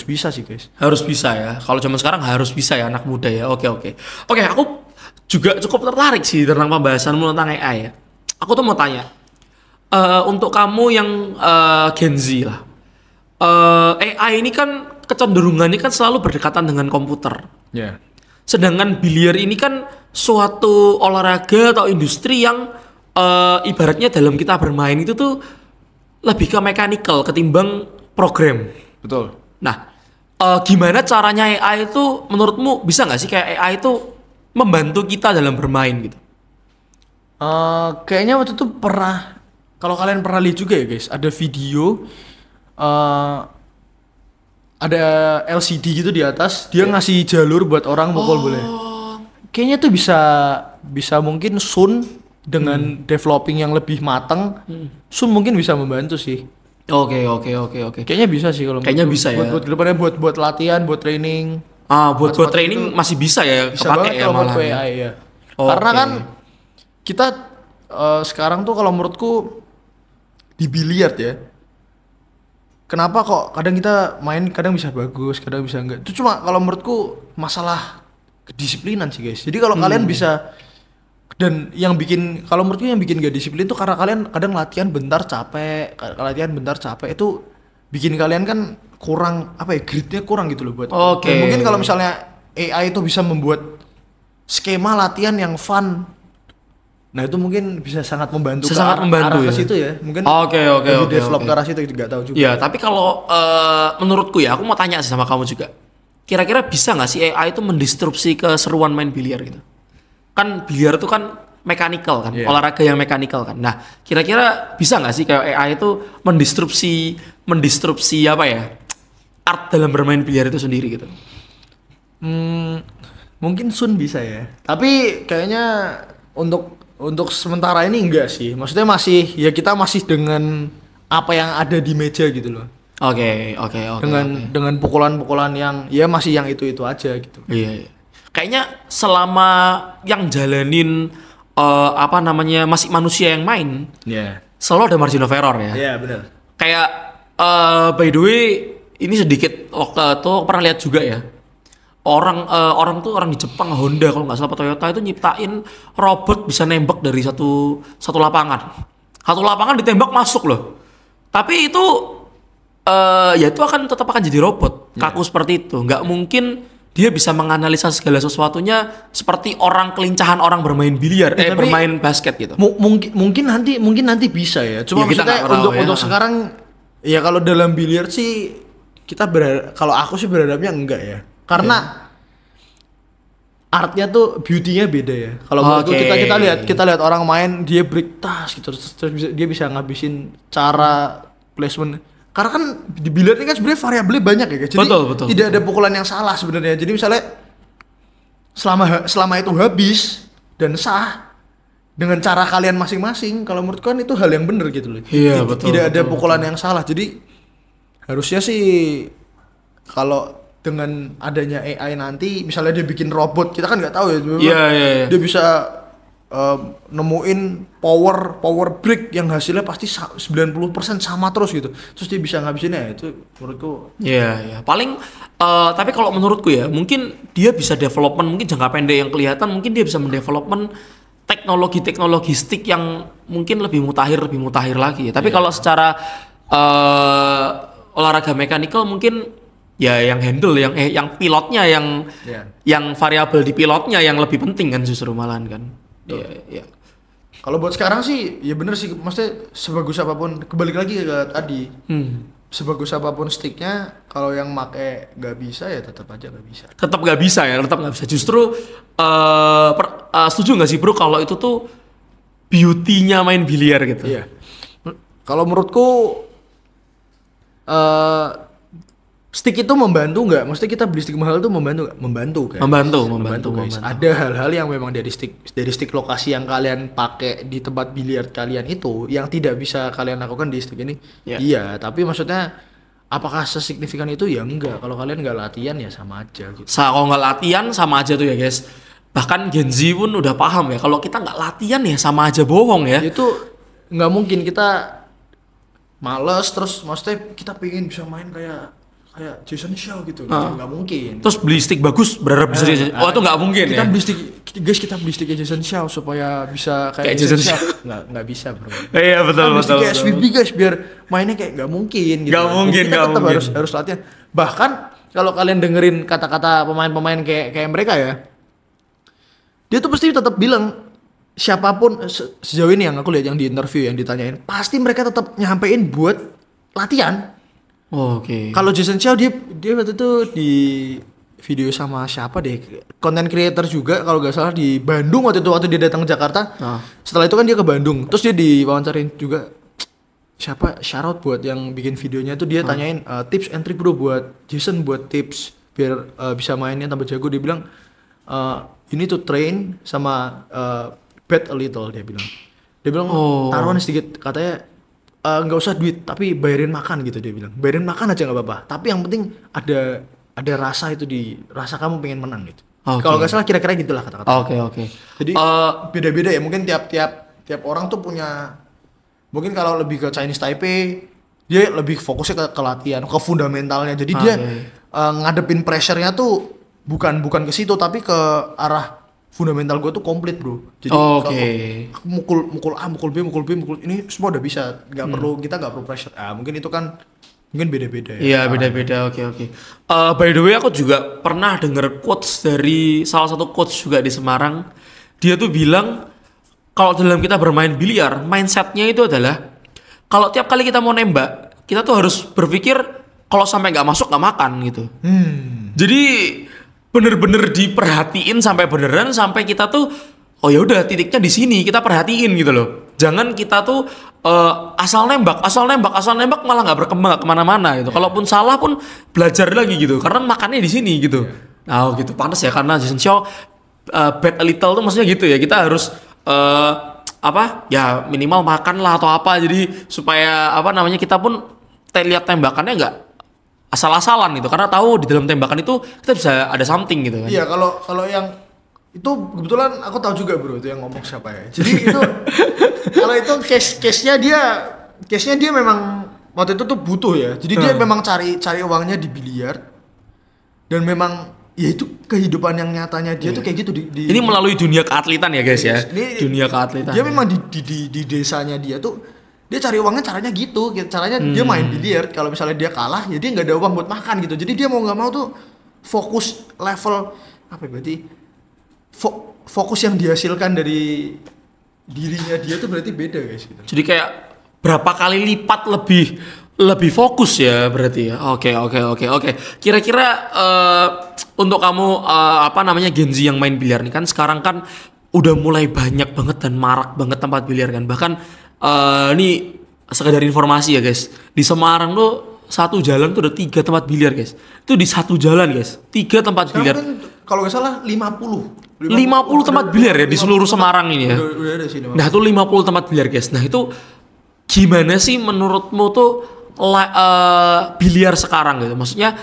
bisa sih guys. Harus bisa ya. Kalau zaman sekarang harus bisa ya anak muda ya. Oke, aku juga cukup tertarik sih tentang pembahasanmu tentang AI ya. Aku tuh mau tanya, untuk kamu yang Gen Z lah, AI ini kan kecenderungannya kan selalu berdekatan dengan komputer. Yeah. Sedangkan biliar ini kan suatu olahraga atau industri yang ibaratnya dalam kita bermain itu tuh lebih ke mechanical ketimbang program. Betul. Nah, gimana caranya AI itu menurutmu bisa nggak sih kayak AI itu membantu kita dalam bermain gitu? Kayaknya waktu itu pernah, kalau kalian pernah lihat juga ya guys, ada video ada LCD gitu di atas, dia ngasih jalur buat orang mukul boleh. Kayaknya tuh bisa mungkin soon dengan developing yang lebih matang, soon mungkin bisa membantu sih. Oke. Kayaknya bisa sih kalau kayaknya bisa ya. Buat depannya buat latihan, buat training. Buat training masih bisa ya, bisa banget ya kalau buat AI ya. Karena kan kita sekarang tuh kalau menurutku di biliar ya. Kenapa kok kadang kita main kadang bisa bagus, kadang bisa enggak. Itu cuma kalau menurutku masalah kedisiplinan sih guys. Jadi kalau kalian bisa, dan yang bikin, kalau menurutku yang bikin gak disiplin tuh karena kalian kadang latihan bentar capek itu bikin kalian kan kurang apa ya, gritnya kurang gitu loh buat. Dan mungkin kalau misalnya AI itu bisa membuat skema latihan yang fun, nah itu mungkin bisa sangat membantu arah ke situ ya. Mungkin lebih develop ke arah situ, nggak tahu juga. Ya tapi kalau menurutku ya, aku mau tanya sih sama kamu juga. Kira-kira bisa nggak sih AI itu mendistrupsi keseruan main biliar gitu? Kan biliar itu kan mechanical kan, olahraga yang mechanical kan. Nah, kira-kira bisa nggak sih kayak AI itu mendistrupsi apa ya, art dalam bermain biliar itu sendiri gitu? Mungkin soon bisa ya. Tapi kayaknya untuk sementara ini enggak sih. Maksudnya kita masih dengan apa yang ada di meja gitu loh. Oke. Dengan pukulan-pukulan yang ya masih yang itu aja gitu. Iya. Kayaknya selama yang jalanin masih manusia yang main, selalu ada margin of error ya. Iya benar. Kayak by the way, ini sedikit waktu itu pernah lihat juga ya. Orang di Jepang, Honda kalau nggak salah, Toyota itu nyiptain robot bisa nembak dari satu lapangan. Satu lapangan ditembak masuk loh. Tapi itu ya itu tetap akan jadi robot kaku seperti itu. Nggak mungkin dia bisa menganalisa segala sesuatunya seperti kelincahan orang bermain biliar, bermain basket gitu. Mungkin nanti bisa ya. Cuma maksudnya untuk sekarang ya, kalau dalam biliar sih kalau aku sih berharapnya enggak ya. Karena artnya tuh beauty-nya beda ya. Kalau menurutku kita lihat orang main, dia break tas gitu, terus dia bisa ngabisin cara placement. Karena kan di biliar ini kan sebenarnya variabelnya banyak ya, jadi betul. Tidak ada pukulan yang salah sebenarnya. Jadi misalnya selama itu habis dan sah dengan cara kalian masing-masing, kalau menurutku kan itu hal yang benar gitu loh. Iya, betul. Tidak ada pukulan yang salah. Jadi harusnya sih kalau dengan adanya AI nanti, misalnya dia bikin robot, kita kan nggak tahu ya. Iya. Dia bisa nemuin power break yang hasilnya pasti 90% sama terus gitu. Terus dia bisa ngabisinnya, itu menurutku. Iya. Paling tapi kalau menurutku ya, mungkin dia bisa development, mungkin jangka pendek yang kelihatan, mungkin dia bisa mendevelopment teknologi stick yang mungkin lebih mutakhir lagi ya. Tapi kalau secara olahraga mechanical mungkin ya yang handle yang pilotnya yang variabel di pilotnya yang lebih penting kan justru malahan kan. Iya. Kalau buat sekarang sih ya bener sih, maksudnya sebagus apapun, kebalik lagi ke tadi. Sebagus apapun sticknya, kalau yang make nggak bisa ya tetap aja nggak bisa. Tetap nggak bisa. Justru setuju nggak sih bro kalau itu tuh beauty-nya main biliar gitu? Iya. Kalau menurutku stick itu membantu nggak? Maksudnya kita beli stick mahal itu membantu nggak? Membantu guys. Ada hal-hal yang memang dari stick lokasi yang kalian pakai di tempat biliar kalian itu yang tidak bisa kalian lakukan di stick ini. Iya, tapi maksudnya apakah sesignifikan itu? Ya enggak. Kalau kalian nggak latihan ya sama aja gitu. Kalau nggak latihan sama aja tuh ya guys. Bahkan Gen Z pun udah paham ya, kalau kita nggak latihan ya sama aja bohong ya. Itu nggak mungkin, kita males terus maksudnya kita pengen bisa main kayak Jason Shaw gitu, nggak mungkin. Terus beli stick bagus berharap bisa itu nggak mungkin kita ya. Kita beli stick Jason Shaw supaya bisa kayak Jason Shaw. Nggak bisa bro. Iya betul. Stick SVB guys biar mainnya kayak nggak mungkin gitu. Nggak mungkin. Tetap harus latihan. Bahkan kalau kalian dengerin kata-kata pemain-pemain kayak mereka ya, dia tuh pasti tetap bilang siapapun sejauh ini yang aku lihat yang di interview yang ditanyain pasti mereka tetap nyampein buat latihan. Oke. Kalau Jason Chow dia waktu itu di video sama siapa deh, content creator juga kalau nggak salah di Bandung waktu dia datang ke Jakarta. Setelah itu kan dia ke Bandung, terus dia diwawancarin juga siapa, shoutout buat yang bikin videonya tuh, dia tanyain tips and trick bro buat Jason, buat tips biar bisa mainnya tambah jago. Dia bilang you need to train sama bet a little, dia bilang taruhan sedikit, katanya nggak usah duit tapi bayarin makan gitu, dia bilang bayarin makan aja nggak apa-apa, tapi yang penting ada rasa itu, di rasa kamu pengen menang gitu. Kalau nggak salah kira-kira gitulah kata-kata. Oke. Jadi beda-beda ya, mungkin tiap orang tuh punya, mungkin kalau lebih ke Chinese Taipei dia lebih fokusnya ke latihan, ke fundamentalnya. Jadi dia ngadepin pressure-nya tuh bukan ke situ, tapi ke arah fundamental gue tuh komplit bro. Jadi mukul A, mukul B, ini semua udah bisa, kita nggak perlu pressure. Mungkin itu kan mungkin beda-beda ya. Iya, beda-beda. Oke. By the way, aku juga pernah denger quotes dari salah satu coach juga di Semarang. Dia tuh bilang kalau dalam kita bermain biliar, mindsetnya itu adalah kalau tiap kali kita mau nembak, kita tuh harus berpikir kalau sampai nggak masuk nggak makan gitu. Jadi bener-bener diperhatiin sampai beneran, sampai kita tuh oh ya udah titiknya di sini, kita perhatiin gitu loh. Jangan kita tuh asal nembak malah nggak berkembang, nggak kemana-mana gitu. Kalaupun salah pun belajar lagi gitu, karena makannya di sini gitu. Nah gitu, pantas ya karena Jason Chow bet a little tuh maksudnya gitu ya, kita harus ya minimal makan lah atau apa, jadi supaya kita pun lihat tembakannya nggak asal-asalan gitu, karena tahu di dalam tembakan itu kita bisa ada something gitu kan. Iya, kalau yang itu kebetulan aku tahu juga bro, itu yang ngomong siapa ya. Jadi itu kalau itu case-nya dia memang waktu itu tuh butuh ya. Jadi dia memang cari uangnya di biliar, dan memang ya itu kehidupan yang nyatanya dia tuh kayak gitu ini melalui dunia keatletan ya guys ya. Dunia keatletan. Dia memang di desanya dia tuh dia cari uangnya caranya gitu. Caranya dia main biliar, kalau misalnya dia kalah ya dia nggak ada uang buat makan gitu. Jadi dia mau nggak mau tuh fokus level fokus yang dihasilkan dari dirinya dia tuh berarti beda guys gitu. Jadi kayak berapa kali lipat lebih fokus ya berarti ya. Oke. Kira-kira untuk kamu Gen Z yang main biliar nih, kan sekarang kan udah mulai banyak banget dan marak banget tempat biliar kan. Bahkan ini sekedar informasi ya guys, di Semarang tuh satu jalan tuh ada 3 tempat biliar guys. Itu di satu jalan guys, 3 tempat biliar. Kalau nggak salah 50 tempat biliar ya di seluruh Semarang ini ya. Udah ada sini. Nah itu 50 tempat biliar guys. Nah itu gimana sih menurutmu tuh biliar sekarang gitu? Maksudnya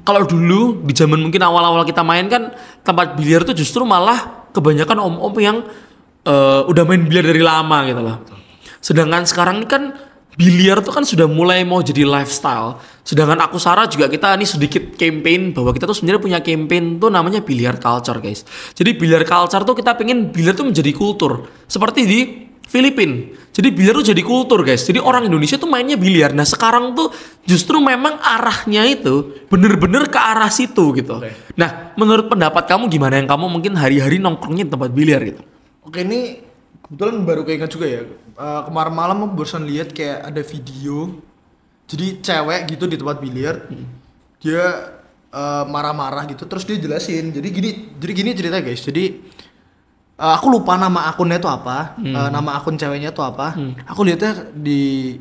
kalau dulu di zaman mungkin awal-awal kita main kan, tempat biliar tuh justru malah kebanyakan om-om yang udah main biliar dari lama gitu loh. Sedangkan sekarang ini kan biliar tuh kan sudah mulai mau jadi lifestyle. Sedangkan aku Sarah juga kita ini sedikit campaign bahwa kita tuh sebenarnya punya campaign tuh namanya biliar culture guys. Jadi biliar culture tuh kita pengen biliar tuh menjadi kultur seperti di Filipina. Jadi biliar tuh jadi kultur guys. Jadi orang Indonesia tuh mainnya biliar. Nah sekarang tuh justru memang arahnya itu bener-bener ke arah situ gitu. Nah menurut pendapat kamu gimana, yang kamu mungkin hari-hari nongkrongnya di tempat biliar gitu? Oke, ini kebetulan baru keinget juga ya. Kemarin malam aku barusan lihat kayak ada video. Jadi cewek gitu di tempat biliar, dia marah-marah gitu, terus dia jelasin. Jadi gini ceritanya guys. Jadi aku lupa nama akunnya itu apa, nama akun ceweknya itu apa. Aku lihatnya di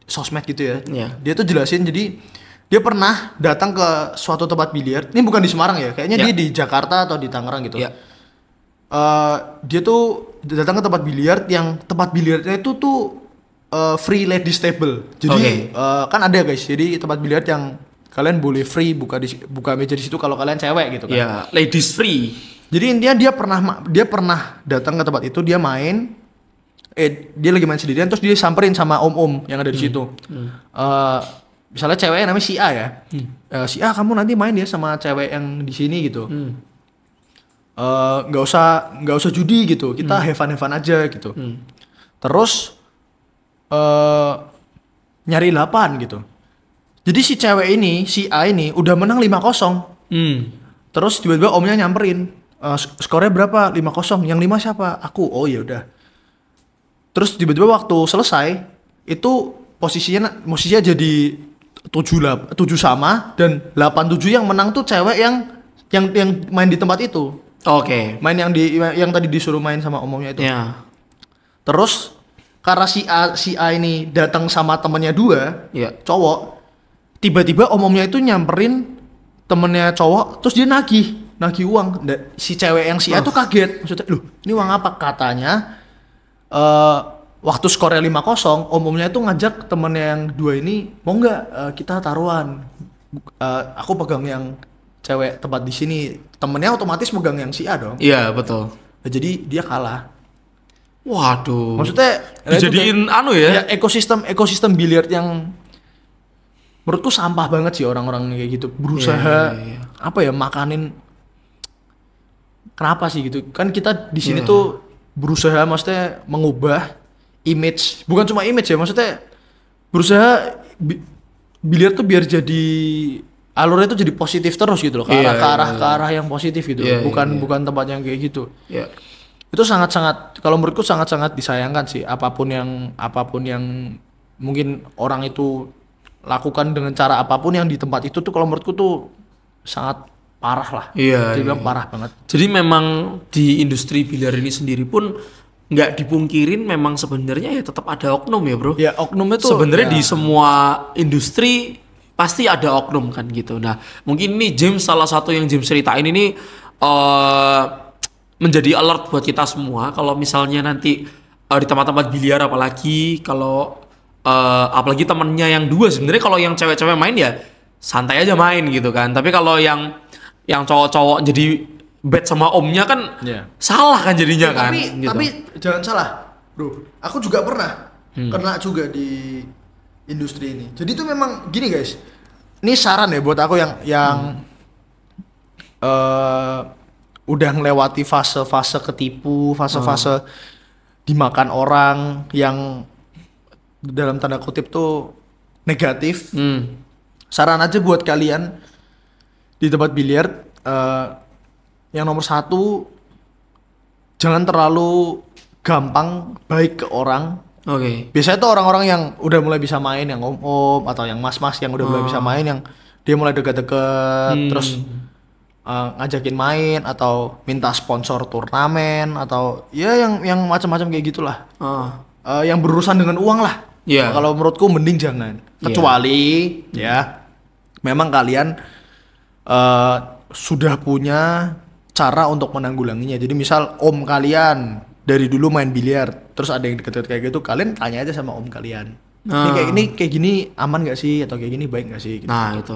sosmed gitu ya. Dia tuh jelasin, jadi dia pernah datang ke suatu tempat biliar. Ini bukan di Semarang ya, kayaknya dia di Jakarta atau di Tangerang gitu. Dia tuh datang ke tempat biliar yang tempat biliarnya itu tuh free ladies table. Jadi kan ada guys, jadi tempat biliar yang kalian boleh free buka meja di situ kalau kalian cewek gitu kan. Iya, ladies free. Jadi intinya dia pernah datang ke tempat itu, dia main, dia lagi main sendirian, terus dia samperin sama om-om yang ada di situ. Misalnya ceweknya namanya si A ya, si A kamu nanti main ya sama cewek yang di sini gitu. Nggak usah judi gitu, kita have fun aja gitu. Terus nyari 8 gitu. Jadi si cewek ini, si A ini udah menang 5-0. Terus tiba-tiba omnya nyamperin. skornya berapa? 5-0. Yang 5 siapa? Aku. Oh ya udah. Terus tiba-tiba waktu selesai itu posisinya jadi 7 sama dan 8-7 yang menang tuh cewek yang main di tempat itu. Oke. Main yang tadi disuruh main sama omongnya itu. Ya. Terus karena si A ini datang sama temennya 2, cowok. Tiba-tiba omongnya itu nyamperin temennya cowok, terus dia nagih uang. Si cewek yang si A tuh kaget. Maksudnya, "Loh, ini uang apa?" Katanya waktu skornya 5-0, omongnya itu ngajak temennya yang 2 ini, "Mau nggak kita taruhan? Aku pegang yang cewek tempat di sini." Temennya otomatis megang yang si A dong. Iya, betul. Nah, jadi dia kalah. Waduh. Maksudnya dijadiin ya ekosistem biliar yang menurutku sampah banget sih orang-orang kayak gitu. Berusaha apa ya, makanin. Kenapa sih gitu? Kan kita di sini tuh berusaha maksudnya mengubah image, bukan cuma image ya, maksudnya berusaha biliar tuh biar jadi alurnya tuh jadi positif terus gitu loh, ke arah yang positif gitu, bukan tempat yang kayak gitu. Itu sangat-sangat, kalau menurutku sangat-sangat disayangkan sih, apapun yang mungkin orang itu lakukan dengan cara apapun yang di tempat itu tuh, kalau menurutku tuh sangat parah lah. Dibilang parah banget. Jadi memang di industri biliar ini sendiri pun nggak dipungkirin memang sebenarnya ya tetap ada oknum ya bro. Ya oknumnya tuh sebenarnya di semua industri pasti ada oknum kan gitu. Nah mungkin ini James, salah satu yang James ceritain ini menjadi alert buat kita semua. Kalau misalnya nanti di tempat-tempat biliar, apalagi kalau apalagi temennya yang 2, sebenarnya kalau yang cewek-cewek main ya santai aja main gitu kan. Tapi kalau yang cowok-cowok jadi bet sama omnya kan salah kan jadinya kan. Tapi jangan salah bro, aku juga pernah kena juga di industri ini. Jadi tuh memang gini guys, ini saran ya buat aku yang udah ngelewati fase-fase ketipu, fase-fase dimakan orang yang dalam tanda kutip tuh negatif. Saran aja buat kalian di tempat biliar, yang nomor 1, jangan terlalu gampang baik ke orang. Biasanya tuh orang-orang yang udah mulai bisa main, yang om-om atau yang mas-mas yang udah mulai bisa main, yang dia mulai deket-deket terus ngajakin main atau minta sponsor turnamen atau ya yang macam-macam kayak gitulah. Yang berurusan dengan uang lah. Kalau menurutku mending jangan. Kecuali ya memang kalian sudah punya cara untuk menanggulanginya. Jadi misal om kalian dari dulu main biliar, terus ada yang deket-deket kayak gitu, kalian tanya aja sama om kalian. Ini kayak gini aman nggak sih, atau kayak gini baik nggak sih? Gitu. Nah itu.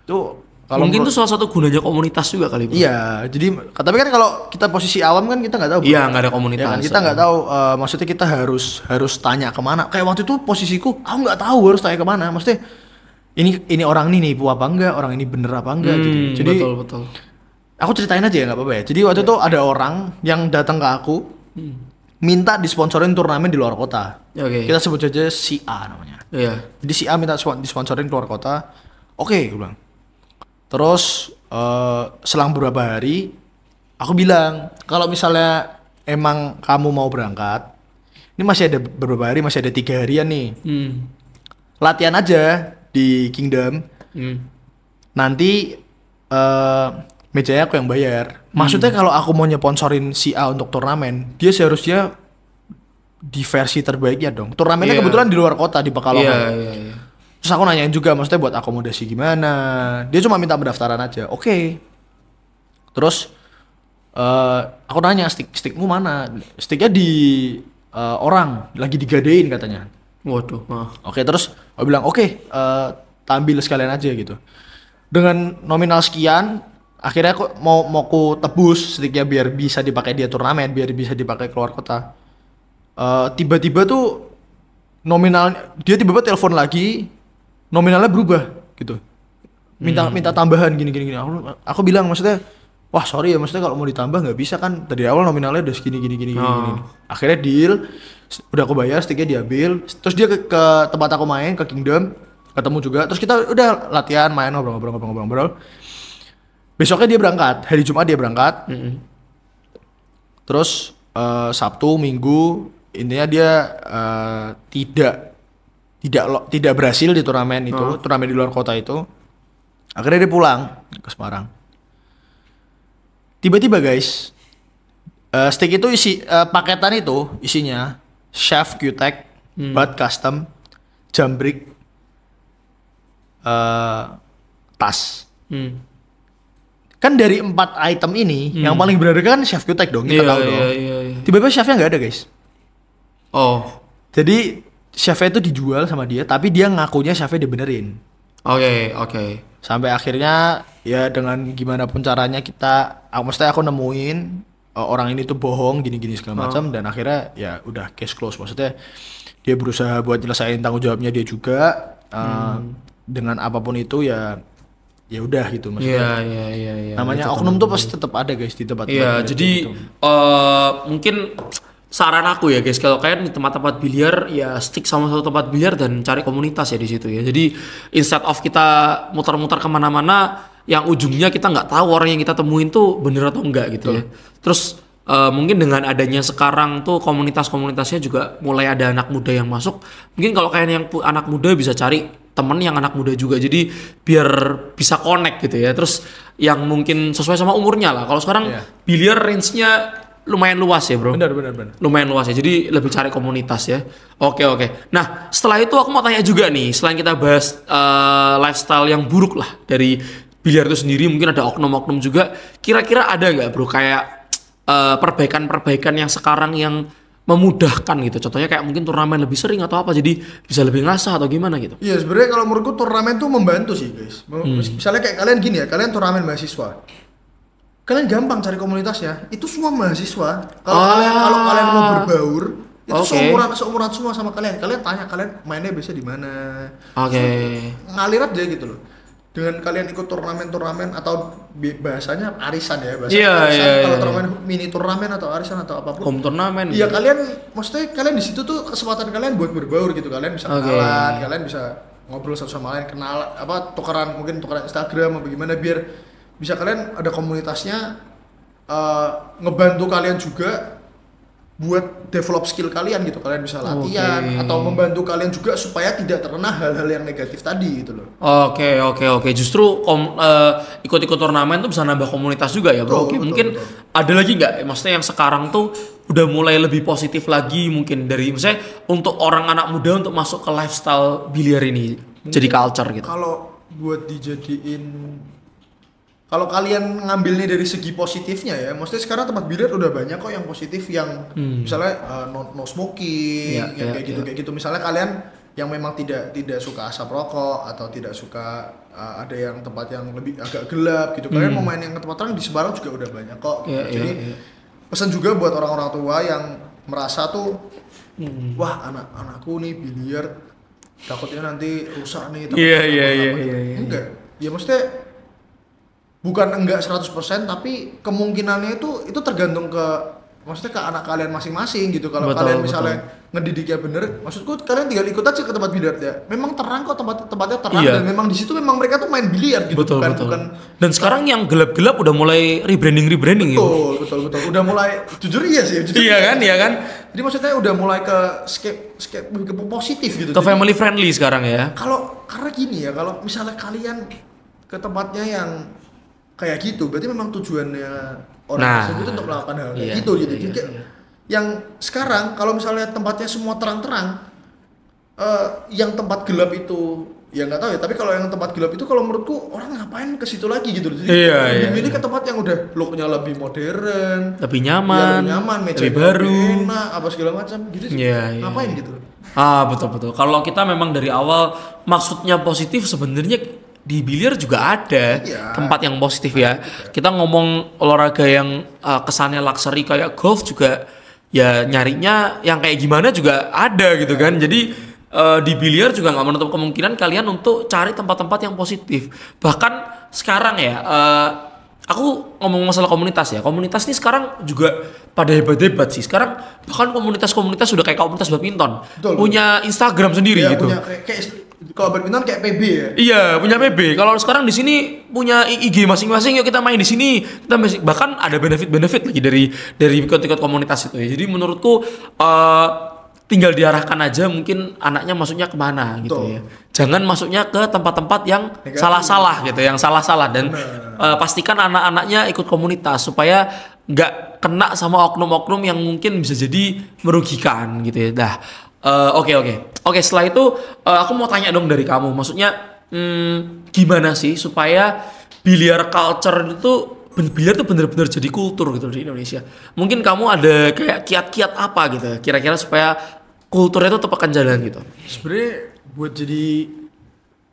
Tuh kalau mungkin itu salah satu gunanya komunitas juga kali. Iya, jadi tapi kan kalau kita posisi awam kan kita nggak tahu. Iya, nggak ada komunitas. Ya kan? Kita nggak tahu. Maksudnya kita harus tanya kemana. Kayak waktu itu posisiku, aku nggak tahu harus tanya kemana. Maksudnya ini orang ini nipu apa enggak, orang ini bener apa enggak gitu. Jadi betul. Aku ceritain aja ya, nggak apa-apa ya. Jadi waktu itu ada orang yang datang ke aku, minta disponsorin turnamen di luar kota. Kita sebut aja si A namanya. Jadi si A minta disponsorin keluar kota. Oke, gue bilang. Terus selang beberapa hari, aku bilang kalau misalnya emang kamu mau berangkat, ini masih ada beberapa hari, masih ada 3 harian nih. Latihan aja di Kingdom. Nanti mejanya aku yang bayar. Maksudnya kalau aku mau nyponsorin si A untuk turnamen, dia seharusnya di versi terbaiknya dong. Turnamennya kebetulan di luar kota, di Pekalongan. Terus aku nanyain juga, maksudnya buat akomodasi gimana. Dia cuma minta pendaftaran aja. Oke. Terus aku nanya, stickmu mana? Sticknya di orang, lagi digadein katanya. Waduh. Oke, terus aku bilang oke, tampil sekalian aja gitu. Dengan nominal sekian, akhirnya aku mau ku tebus sticknya biar bisa dipakai dia turnamen, biar bisa dipakai keluar kota. Tiba-tiba tuh nominal, dia tiba-tiba telepon lagi, nominalnya berubah gitu. Minta tambahan gini. Aku bilang maksudnya, wah sorry ya, maksudnya kalau mau ditambah nggak bisa kan, dari awal nominalnya udah segini gini. Akhirnya deal, udah aku bayar, sticknya diambil, terus dia ke tempat aku main, ke Kingdom, ketemu juga, terus kita udah latihan, main, ngobrol. Besoknya dia berangkat, hari Jumat dia berangkat. Terus Sabtu, Minggu, intinya dia tidak berhasil di turnamen itu, turnamen di luar kota itu. Akhirnya dia pulang ke Semarang. Tiba-tiba guys, steak itu paketan itu isinya chef Q-Tech, Bud Custom, jambrik, tas. Kan dari 4 item ini yang paling berharga kan chef Q-Tech dong, kita tahu dong. Tiba-tiba chefnya nggak ada guys. Jadi chefnya itu dijual sama dia, tapi dia ngakunya chefnya dibenerin. Oke. Sampai akhirnya ya dengan gimana pun caranya maksudnya aku nemuin orang ini tuh bohong gini-gini segala macam, dan akhirnya ya udah case close. Maksudnya dia berusaha buat nyelesain tanggung jawabnya dia juga dengan apapun itu ya udah gitu maksudnya. Iya. Namanya oknum tuh pasti tetap ada guys di tempat. Iya, jadi gitu. Mungkin saran aku ya guys, kalau kalian di tempat-tempat biliar ya stick sama satu tempat biliar dan cari komunitas ya di situ ya. Jadi instead of kita muter-muter kemana-mana yang ujungnya kita nggak tahu orang yang kita temuin tuh bener atau enggak gitu. Betul. Ya. Terus mungkin dengan adanya sekarang tuh komunitas-komunitasnya juga mulai ada anak muda yang masuk. Mungkin kalau kalian yang anak muda bisa cari temen yang anak muda juga, jadi biar bisa connect gitu ya. Terus yang mungkin sesuai sama umurnya lah. Kalau sekarang biliar range-nya lumayan luas ya bro. Benar. Lumayan luas ya, jadi lebih cari komunitas ya. Oke. Nah setelah itu aku mau tanya juga nih, selain kita bahas lifestyle yang buruk lah dari biliar itu sendiri, mungkin ada oknum-oknum juga. Kira-kira ada nggak bro kayak perbaikan-perbaikan yang sekarang yang memudahkan gitu? Contohnya kayak mungkin turnamen lebih sering atau apa, jadi bisa lebih ngasah atau gimana gitu? Iya sebenarnya kalau menurutku turnamen tuh membantu sih guys. Misalnya kayak kalian gini ya, kalian turnamen mahasiswa. Kalian gampang cari komunitasnya, itu semua mahasiswa. Kalau kalian mau berbaur, itu seumuran semua sama kalian. Kalian tanya kalian mainnya biasa di mana. Ngalir aja gitu loh. Dengan kalian ikut turnamen atau bahasanya arisan ya, kalau turnamen mini turnamen atau arisan atau apapun. Home turnamen. Iya kalian, maksudnya kalian di situ tuh kesempatan kalian buat berbaur gitu. Kalian bisa kenalan, kalian bisa ngobrol satu sama lain, tukeran Instagram atau gimana, biar bisa kalian ada komunitasnya, ngebantu kalian juga buat develop skill kalian gitu. Kalian bisa latihan atau membantu kalian juga supaya tidak terkena hal-hal yang negatif tadi gitu loh. Oke. Justru ikut-ikut turnamen tuh bisa nambah komunitas juga ya bro. Mungkin ada lagi nggak? Maksudnya yang sekarang tuh udah mulai lebih positif lagi mungkin dari misalnya untuk orang anak muda untuk masuk ke lifestyle biliar ini mungkin jadi culture gitu. Kalau buat dijadiin, kalau kalian ngambilnya dari segi positifnya ya, maksudnya sekarang tempat biliar udah banyak kok yang positif, yang misalnya no smoking, kayak gitu. Misalnya kalian yang memang tidak suka asap rokok atau tidak suka ada yang tempat yang lebih agak gelap gitu, kalian mau main yang tempat terang di Semarang juga udah banyak kok. Jadi pesan juga buat orang-orang tua yang merasa tuh, wah anakku nih biliar takutnya nanti rusak nih. Enggak, ya maksudnya bukan enggak 100%, tapi kemungkinannya itu tergantung maksudnya ke anak kalian masing-masing gitu. Kalau kalian misalnya ngedidiknya bener, maksudku kalian tinggal ikut aja ke tempat biliar ya. Memang terang kok, tempatnya terang, dan memang di situ memang mereka tuh main biliar gitu. Bukan. Dan sekarang yang gelap-gelap udah mulai rebranding betul. Udah mulai jujur iya sih. Iya kan? Jadi maksudnya udah mulai ke scape ke positif gitu. Ke family friendly sekarang ya. Karena gini ya, kalau misalnya kalian ke tempatnya yang kayak gitu, berarti memang tujuannya orang tersebut untuk melakukan hal kayak gitu. Yang sekarang kalau misalnya tempatnya semua terang-terang, yang tempat gelap itu ya nggak tahu ya, tapi kalau yang tempat gelap itu kalau menurutku orang ngapain ke situ lagi gitu. Jadi lebih milih ke tempat yang udah looknya lebih modern, lebih nyaman, meja lebih baru, enak, apa segala macam gitu. Ngapain gitu. Betul. Kalau kita memang dari awal maksudnya positif, sebenarnya di biliar juga ada tempat yang positif ya. Kita ngomong olahraga yang kesannya luxury kayak golf juga ya, nyarinya yang kayak gimana juga ada gitu kan. Jadi di biliar juga nggak menutup kemungkinan kalian untuk cari tempat-tempat yang positif. Bahkan sekarang ya, aku ngomong masalah komunitas ya. Komunitas ini sekarang juga pada hebat-hebat sih. Sekarang bahkan komunitas-komunitas sudah kayak komunitas badminton, punya Instagram sendiri gitu. Punya kayak Kalau badminton kayak PB ya? Iya, punya PB. Kalau sekarang di sini punya IG masing-masing, yuk kita main di sini. Kita bahkan ada benefit lagi dari ikut-ikut komunitas itu ya. Jadi menurutku tinggal diarahkan aja mungkin anaknya masuknya kemana gitu ya. Jangan masuknya ke tempat-tempat yang salah-salah gitu, yang salah-salah dan pastikan anak-anaknya ikut komunitas supaya nggak kena sama oknum-oknum yang mungkin bisa jadi merugikan gitu ya. Dah. Oke, setelah itu aku mau tanya dong dari kamu, maksudnya gimana sih supaya biliar culture itu biliar tuh bener-bener jadi kultur gitu di Indonesia. Mungkin kamu ada kayak kiat-kiat apa gitu kira-kira supaya kulturnya itu tetap akan jalan gitu. Sebenarnya buat jadi,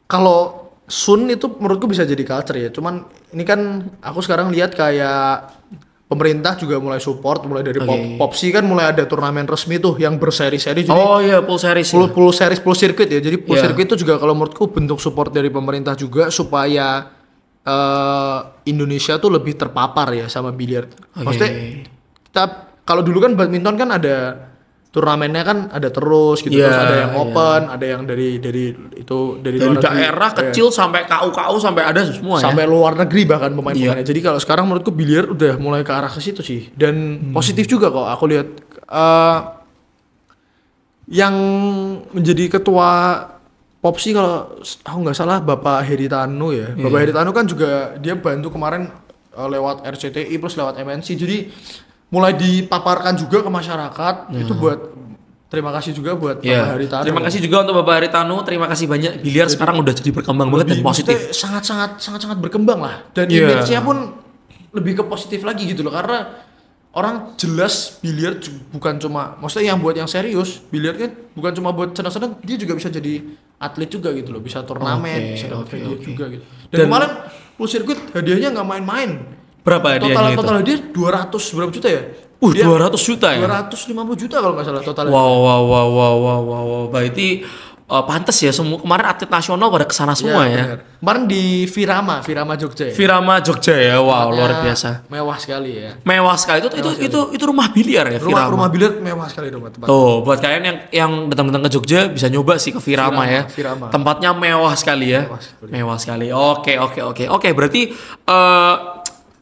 kalau Sun itu menurutku bisa jadi culture ya. Cuman ini kan aku sekarang lihat kayak pemerintah juga mulai support, mulai dari Popsi kan mulai ada turnamen resmi tuh yang berseri-seri. Jadi full series. Full series, full circuit ya. Jadi full circuit itu juga kalau menurutku bentuk support dari pemerintah juga supaya Indonesia tuh lebih terpapar ya sama biliar. Maksudnya kita kalau dulu kan badminton kan ada turnamennya kan ada terus gitu, terus ada yang open, ada yang dari luar daerah negeri, kecil sampai KU sampai ada semua sampai luar negeri bahkan pemain-pemainnya. Jadi kalau sekarang menurutku biliar udah mulai ke arah ke situ sih, dan positif juga kok aku lihat yang menjadi ketua Popsi kalau aku nggak salah Bapak Heritanu ya. Bapak Heritanu kan juga dia bantu kemarin lewat RCTI plus lewat MNC, jadi mulai dipaparkan juga ke masyarakat. Itu buat terima kasih juga buat Bapak Haritanu. Terima kasih juga untuk Bapak Haritanu. Terima kasih banyak. Biliar sekarang udah jadi berkembang banget dan positif. Sangat berkembang lah. Dan image-nya pun lebih ke positif lagi gitu loh, karena orang jelas biliar bukan cuma, maksudnya yang buat yang serius, biliar kan bukan cuma buat senang-senang, dia juga bisa jadi atlet juga gitu loh, bisa turnamen, bisa dapat hadiah juga gitu. Dan kemarin full circuit hadiahnya nggak main-main. Berapa hadiahnya total dia 200 berapa juta ya? 200 juta ya? 250 juta kalau nggak salah totalnya. Wow. Berarti pantes ya, semua kemarin atlet nasional pada kesana semua ya. Bener. Kemarin di Virama Jogja ya. Virama Jogja ya, wow, luar biasa. Mewah sekali ya. Mewah sekali itu rumah biliar ya, Virama. Rumah biliar mewah sekali dong tempat. Tuh, buat kalian yang datang-datang ke Jogja bisa nyoba sih ke Virama ya. Virama. Tempatnya mewah sekali ya. Mewah sekali. Oke, berarti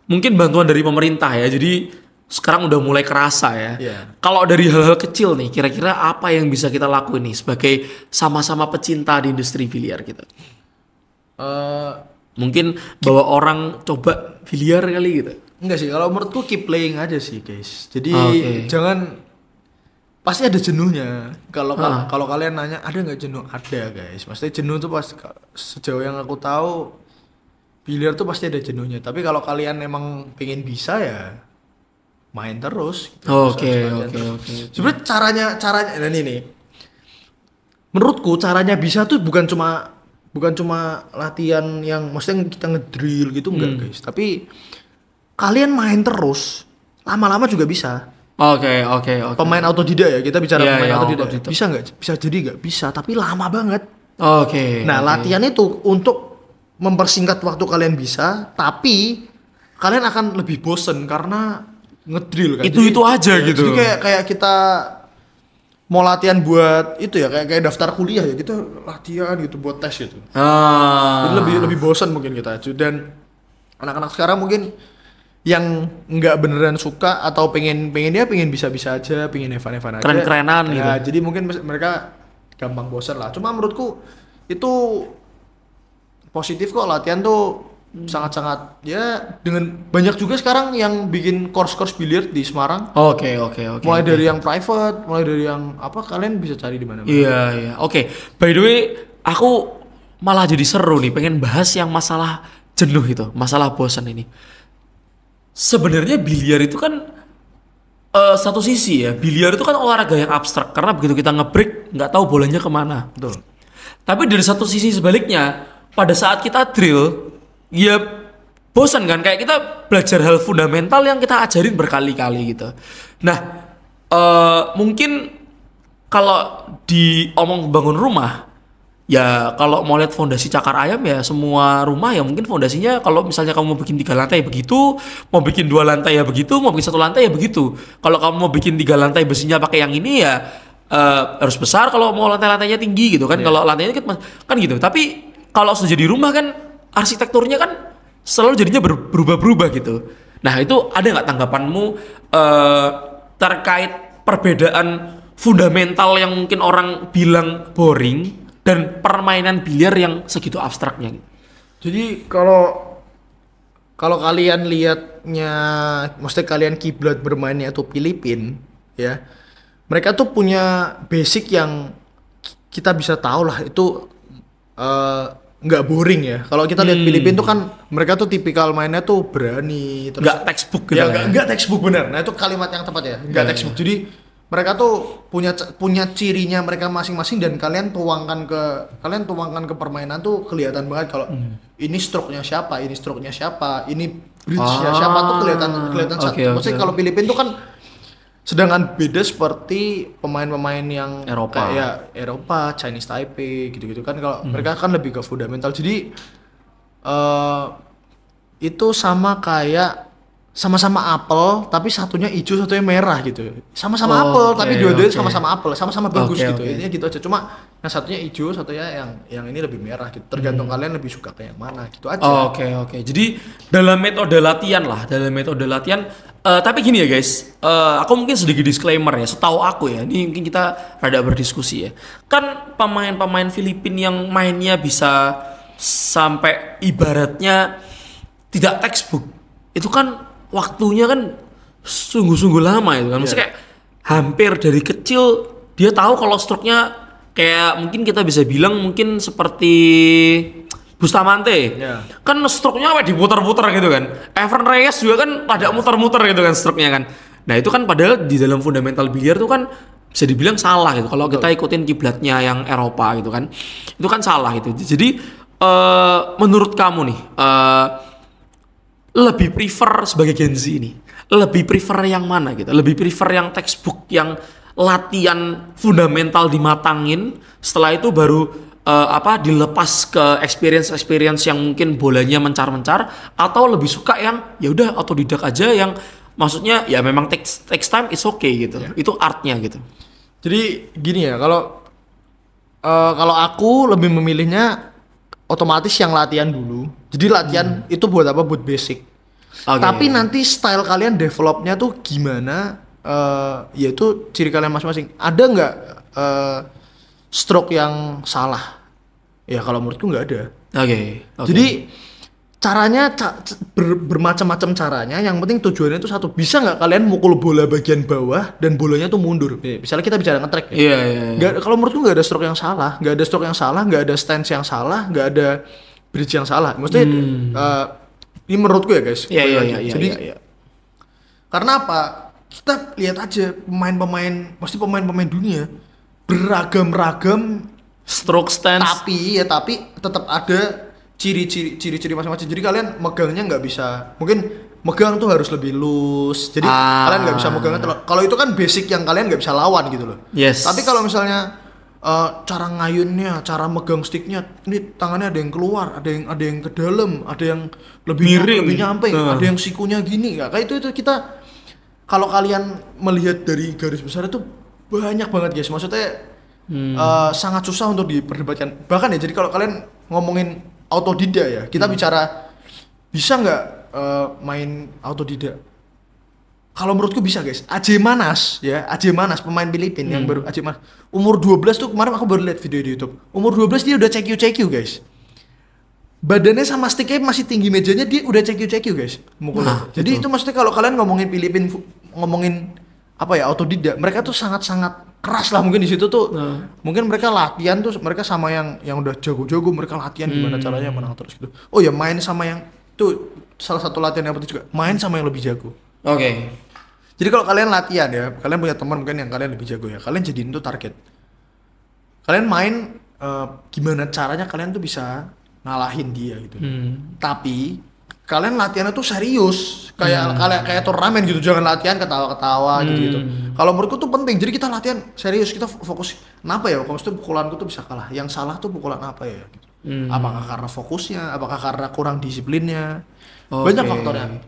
mungkin bantuan dari pemerintah ya. Jadi sekarang udah mulai kerasa ya. Kalau dari hal-hal kecil nih, kira-kira apa yang bisa kita lakuin nih sebagai sama-sama pecinta di industri biliar gitu? Mungkin bawa orang coba biliar kali gitu. Enggak sih, kalau menurutku keep playing aja sih guys. Jadi jangan, pasti ada jenuhnya. Kalau kalian nanya ada nggak jenuh? Ada guys. Maksudnya jenuh tuh pasti, sejauh yang aku tahu biliar tuh pasti ada jenuhnya. Tapi kalau kalian emang pengen bisa ya main terus. Oke. Sebenarnya caranya dan ini menurutku caranya bisa tuh bukan cuma latihan yang maksudnya kita ngedrill gitu enggak guys, tapi kalian main terus lama-lama juga bisa. Oke. Pemain autodidak ya, kita bicara pemain autodidak. Bisa nggak? Bisa jadi nggak? Bisa, tapi lama banget. Nah, latihan itu untuk mempersingkat waktu kalian bisa, tapi kalian akan lebih bosen karena ngedrill kan. Itu aja gitu. Jadi kayak kita mau latihan buat itu ya, kayak daftar kuliah ya, kita latihan gitu buat tes gitu. Jadi lebih bosan mungkin kita. Dan anak-anak sekarang mungkin yang nggak beneran suka atau pengen bisa-bisa aja, pengen evan-evan aja. Keren-kerenan gitu. Jadi mungkin mereka gampang bosan lah. Cuma menurutku itu positif kok, latihan tuh sangat-sangat ya, dengan banyak juga sekarang yang bikin course biliar di Semarang. Oke. Mulai dari yang private, mulai dari yang apa, kalian bisa cari di mana-mana. Iya. Oke. By the way, aku malah jadi seru nih, pengen bahas yang masalah jenuh itu, masalah bosan ini. Sebenarnya biliar itu kan satu sisi ya, biliar itu kan olahraga yang abstrak karena begitu kita nge-break nggak tahu bolanya kemana. Betul. Tapi dari satu sisi sebaliknya, pada saat kita drill ya bosan kan, kayak kita belajar hal fundamental yang kita ajarin berkali-kali gitu. Nah, mungkin kalau diomong bangun rumah, ya kalau mau lihat fondasi cakar ayam ya semua rumah ya mungkin fondasinya, kalau misalnya kamu mau bikin 3 lantai ya begitu, mau bikin 2 lantai ya begitu, mau bikin 1 lantai ya begitu. Kalau kamu mau bikin 3 lantai besinya pakai yang ini ya harus besar kalau mau lantai-lantainya tinggi gitu kan. Kalau lantainya kan gitu. Tapi kalau sudah jadi rumah kan arsitekturnya kan selalu jadinya berubah-berubah gitu. Nah itu ada nggak tanggapanmu terkait perbedaan fundamental yang mungkin orang bilang boring dan permainan biliar yang segitu abstraknya gitu? Jadi kalau kalian lihatnya, maksudnya kalian kiblat bermainnya itu Filipina ya, mereka tuh punya basic yang kita bisa tahu lah itu nggak boring ya. Kalau kita lihat Filipina tuh kan mereka tuh tipikal mainnya tuh berani, terus nggak textbook gitu ya, nggak textbook bener. Nah itu kalimat yang tepat ya, nggak textbook. Jadi mereka tuh punya cirinya mereka masing-masing dan kalian tuangkan ke permainan tuh kelihatan banget kalau ini stroke-nya siapa, ini bridge-nya siapa tuh kelihatan maksudnya kalau Filipina tuh kan sedangkan beda seperti pemain-pemain yang Eropa. kayak Eropa, Chinese Taipei gitu-gitu kan, kalau mereka kan lebih ke fundamental. Jadi itu sama kayak sama-sama apel tapi satunya hijau satunya merah gitu. Sama-sama apel tapi dua-duanya sama-sama apel, sama-sama bagus gitu. Intinya gitu aja. Cuma yang satunya hijau, satunya yang ini lebih merah gitu. Tergantung kalian lebih suka kayak mana gitu aja. Oke. Jadi dalam metode latihan tapi gini ya guys, aku mungkin sedikit disclaimer ya, setahu aku ya, ini mungkin kita rada berdiskusi ya. Kan pemain-pemain Filipina yang mainnya bisa sampai ibaratnya tidak textbook, itu kan waktunya kan sungguh-sungguh lama itu kan. Maksudnya kayak hampir dari kecil dia tahu kalau stroke-nya kayak mungkin kita bisa bilang mungkin seperti Bustamante, kan stroke-nya diputar-putar gitu kan. Evan Reyes juga kan pada muter-muter gitu kan stroke-nya kan. Nah itu kan padahal di dalam fundamental biliar tuh kan bisa dibilang salah gitu. Kalau kita ikutin kiblatnya yang Eropa gitu kan, itu kan salah gitu. Jadi menurut kamu nih, lebih prefer sebagai Gen Z ini, lebih prefer yang mana gitu? Lebih prefer yang textbook, yang latihan fundamental dimatangin, setelah itu baru dilepas ke experience yang mungkin bolanya mencar-mencar, atau lebih suka yang ya udah otodidak aja, yang maksudnya ya memang takes time, it's okay gitu. Itu artnya gitu. Jadi gini ya, kalau aku lebih memilihnya otomatis yang latihan dulu. Jadi latihan itu buat apa? Buat basic. Tapi nanti style kalian developnya tuh gimana? Yaitu ciri kalian masing-masing. Ada nggak stroke yang salah? Ya kalau menurutku nggak ada. Jadi caranya bermacam-macam caranya. Yang penting tujuannya itu satu. Bisa nggak kalian mukul bola bagian bawah dan bolanya tuh mundur? Misalnya kita bicara nge-track. Kalau menurutku nggak ada stroke yang salah, nggak ada stance yang salah, nggak ada bridge yang salah. Maksudnya ini menurutku ya guys. Jadi karena apa? Kita lihat aja pemain-pemain dunia beragam-ragam stroke stance, tapi tetap ada ciri-ciri masing-masing. Jadi kalian megangnya nggak bisa, mungkin megang tuh harus lebih loose. Jadi kalian nggak bisa megangnya terlalu. Kalau itu kan basic yang kalian nggak bisa lawan gitu loh. Tapi kalau misalnya cara ngayunnya, cara megang sticknya, ini tangannya ada yang keluar, ada yang ke dalam, ada yang lebih nyamping, ada yang sikunya gini, kayak itu kita. Kalau kalian melihat dari garis besar itu banyak banget guys. Maksudnya sangat susah untuk diperdebatkan. Bahkan ya, jadi kalau kalian ngomongin autodidak ya, kita bicara bisa nggak main autodidak? Kalau menurutku bisa guys. Ajay Manas pemain Filipina yang baru Ajay Manas. Umur 12 tuh kemarin aku baru lihat video di YouTube. Umur 12 dia udah CQ guys. Badannya sama sticknya masih tinggi mejanya, dia udah CQ guys. Jadi itu maksudnya kalau kalian ngomongin Filipina, ngomongin apa ya, autodidak, mereka tuh sangat-sangat keras lah mungkin di situ tuh. Mungkin mereka latihan tuh mereka sama yang udah jago-jago, mereka latihan gimana caranya menang terus gitu. Oh ya, main sama yang tuh salah satu latihan yang penting juga, main sama yang lebih jago. Jadi kalau kalian latihan ya, kalian punya teman mungkin yang kalian lebih jago ya, kalian jadiin tuh target. Kalian main gimana caranya kalian tuh bisa ngalahin dia gitu. Tapi kalian latihannya tuh serius, kayak turnamen gitu, jangan latihan ketawa-ketawa gitu. Kalau menurutku tuh penting. Jadi kita latihan serius, kita fokus. Kenapa ya? Kalau itu pukulanku tuh bisa kalah. Yang salah tuh pukulan apa ya? Gitu. Apakah karena fokusnya? Apakah karena kurang disiplinnya? Banyak faktornya.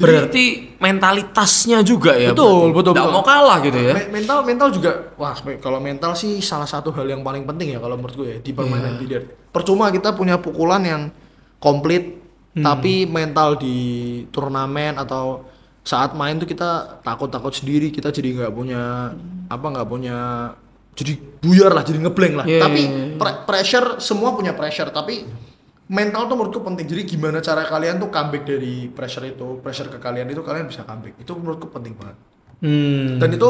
Berarti mentalitasnya juga ya. Betul. Nggak mau kalah gitu ya. Mental juga. Wah, kalau mental sih salah satu hal yang paling penting ya kalau menurut gue ya di permainan biliar. Percuma kita punya pukulan yang komplit, tapi mental di turnamen atau saat main tuh kita takut sendiri, kita jadi nggak punya jadi buyar lah, jadi ngeblank lah. Tapi pressure, semua punya pressure, tapi mental tuh menurutku penting. Jadi gimana cara kalian tuh comeback dari pressure ke kalian itu, kalian bisa comeback. Itu menurutku penting banget. Dan itu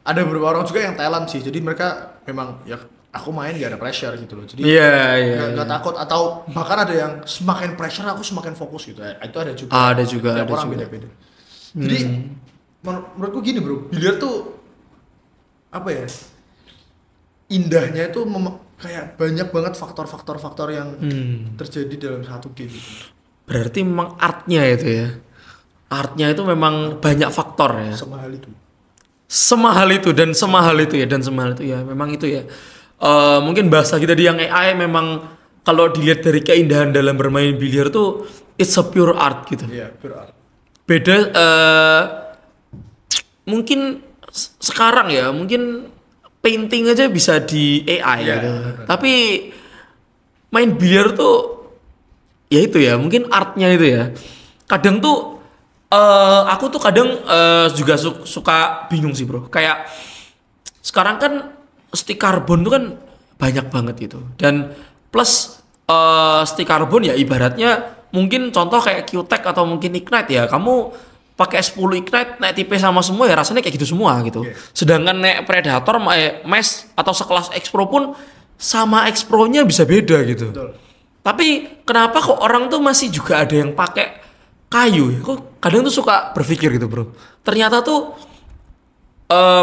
ada beberapa orang juga yang talent sih. Jadi mereka memang ya aku main gak ada pressure gitu loh. Jadi gak takut, atau bahkan ada yang semakin pressure aku semakin fokus gitu. Itu ada juga. Ada juga. Tiap orang beda-beda. Jadi menurutku gini bro, biliar tuh apa ya? Indahnya itu kayak banyak banget faktor-faktor yang terjadi dalam satu game itu. Berarti memang artnya itu ya. Artnya itu memang banyak faktor ya. Semahal itu ya. Memang itu ya. Mungkin bahasa kita di yang AI memang kalau dilihat dari keindahan dalam bermain biliar tuh it's a pure art gitu. Iya, pure art. Beda mungkin sekarang ya, mungkin painting aja bisa di AI gitu. Tapi main biliar tuh ya itu ya, mungkin artnya itu ya. Kadang tuh aku tuh kadang juga suka bingung sih bro. Kayak sekarang kan stick karbon tuh kan banyak banget gitu. Dan plus stick karbon ya ibaratnya mungkin contoh kayak Q-Tech atau mungkin Ignite ya. Kamu pakai 10 Ignite, naik tipe sama semua ya rasanya kayak gitu semua gitu. Sedangkan naik Predator, Mesh atau sekelas X-Pro pun sama X-Pro-nya bisa beda gitu. Betul. Tapi kenapa kok orang tuh masih juga ada yang pakai kayu? Kok kadang tuh suka berpikir gitu bro. Ternyata tuh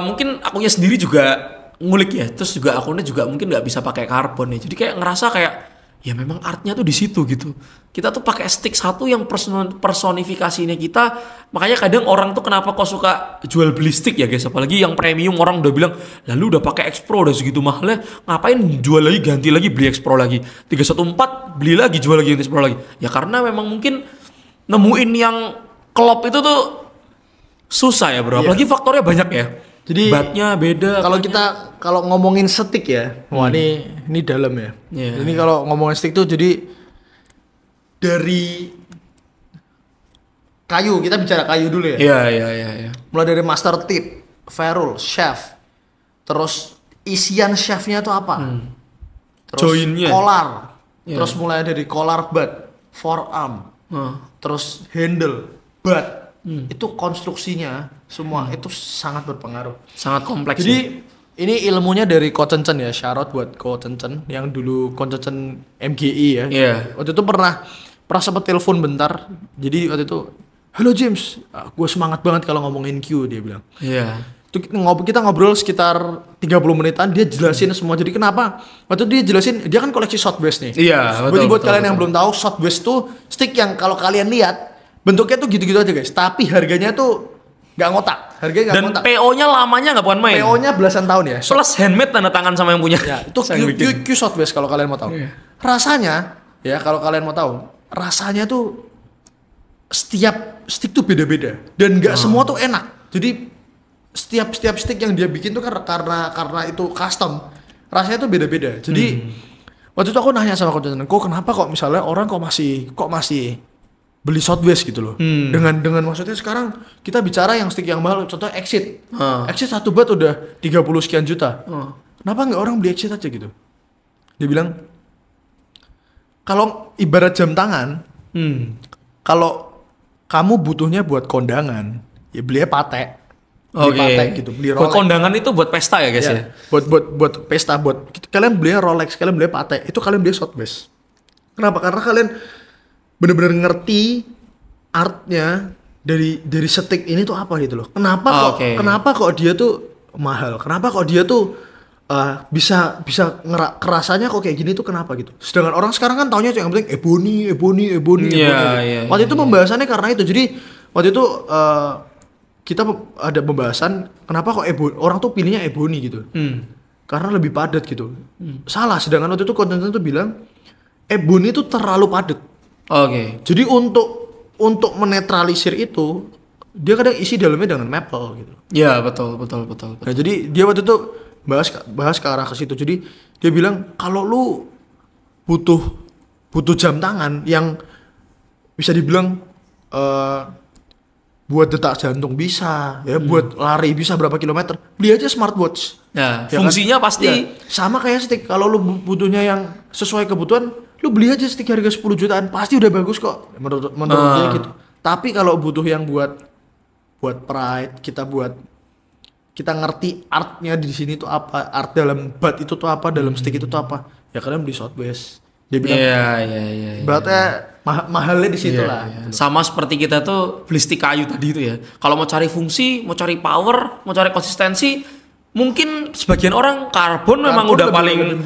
mungkin akunya sendiri juga ngulik ya. Terus juga akunnya juga mungkin nggak bisa pakai karbon ya. Jadi kayak ngerasa kayak ya memang artnya tuh di situ gitu. Kita tuh pakai stick satu yang personifikasinya kita. Makanya kadang orang tuh kenapa kok suka jual beli stick ya guys. Apalagi yang premium orang udah bilang, lalu udah pakai X Pro udah segitu mahalnya, ngapain jual lagi, ganti lagi, beli X Pro lagi. 314 beli lagi, jual lagi X Pro lagi. Ya karena memang mungkin nemuin yang klop itu tuh susah ya bro. Apalagi faktornya banyak ya. Jadi batnya beda. Kalau ngomongin stick ya, wah ini dalam ya. Ini kalau ngomongin stick tuh jadi dari kayu, kita bicara kayu dulu ya. Iya. Mulai dari master tip, ferrule, shaft, terus isian shaftnya tuh apa? Terus joinnya, collar, terus mulai dari collar butt, forearm, terus handle, butt. Itu konstruksinya semua itu sangat berpengaruh, sangat kompleks. Jadi ini ilmunya dari Coach Chen ya, shout buat Coach Chen yang dulu Coach Chen MGI ya. Waktu itu pernah sempat telepon bentar. Jadi waktu itu, halo James, gue semangat banget kalau ngomongin Q, dia bilang. Itu kita ngobrol sekitar 30 menitan, dia jelasin semua. Jadi kenapa? Waktu itu dia jelasin, dia kan koleksi Southwest nih. Betul, buat kalian yang belum tahu, Southwest tuh stick yang kalau kalian lihat bentuknya tuh gitu-gitu aja guys, tapi harganya tuh nggak ngotak, harganya nggak ngotak. Dan PO-nya lamanya nggak bukan main. PO-nya belasan tahun ya. Plus handmade tanda tangan sama yang punya. Ya, itu Q Southwest kalau kalian mau tahu. Rasanya ya kalau kalian mau tahu, rasanya tuh setiap stick tuh beda-beda dan nggak semua tuh enak. Jadi setiap stick yang dia bikin tuh karena itu custom, rasanya tuh beda-beda. Jadi waktu itu aku nanya sama Coach Chen, kok kenapa kok misalnya orang kok masih beli Southwest gitu loh. Dengan maksudnya sekarang kita bicara yang stick yang mahal, contoh Exit. Exit satu bat udah 30 sekian juta. Kenapa nggak orang beli Exit aja gitu? Dia bilang, kalau ibarat jam tangan, kalau kamu butuhnya buat kondangan, ya beli Patek. Patek gitu, beli Rolex. Kondangan itu buat pesta ya guys ya? Buat pesta, buat kalian beli Rolex, kalian beli Patek, itu kalian beli Southwest. Kenapa? Karena kalian bener-bener ngerti artnya dari stick ini tuh apa gitu loh. Kenapa kok dia tuh mahal? Kenapa kok dia tuh bisa kerasanya kok kayak gini tuh kenapa gitu? Sedangkan orang sekarang kan taunya yang penting ebony. Waktu itu pembahasannya karena itu. Jadi waktu itu kita ada pembahasan kenapa kok orang tuh pilihnya ebony gitu. Karena lebih padat gitu. Salah. Sedangkan waktu itu konten tuh bilang ebony itu terlalu padat. Jadi untuk untuk menetralisir itu dia kadang isi dalamnya dengan maple gitu. Iya, betul. Nah, jadi dia waktu itu bahas ke arah ke situ. Jadi dia bilang kalau lu butuh jam tangan yang bisa dibilang buat detak jantung bisa, ya buat lari bisa berapa kilometer, beli aja smartwatch. Ya fungsinya kan? Pasti sama kayak stick. Kalau lu butuhnya yang sesuai kebutuhan, lu beli aja stick harga 10 jutaan, pasti udah bagus kok menurut dia gitu. Tapi kalau butuh yang buat pride, kita ngerti artnya di sini tuh apa, art dalam bat itu tuh apa, dalam stick itu tuh apa, ya kalian beli Southwest. Dia bilang, iya. Beratnya mahalnya di situ lah. Gitu. Sama seperti kita tuh beli stick kayu tadi itu ya. Kalau mau cari fungsi, mau cari power, mau cari konsistensi, mungkin sebagian orang karbon memang udah paling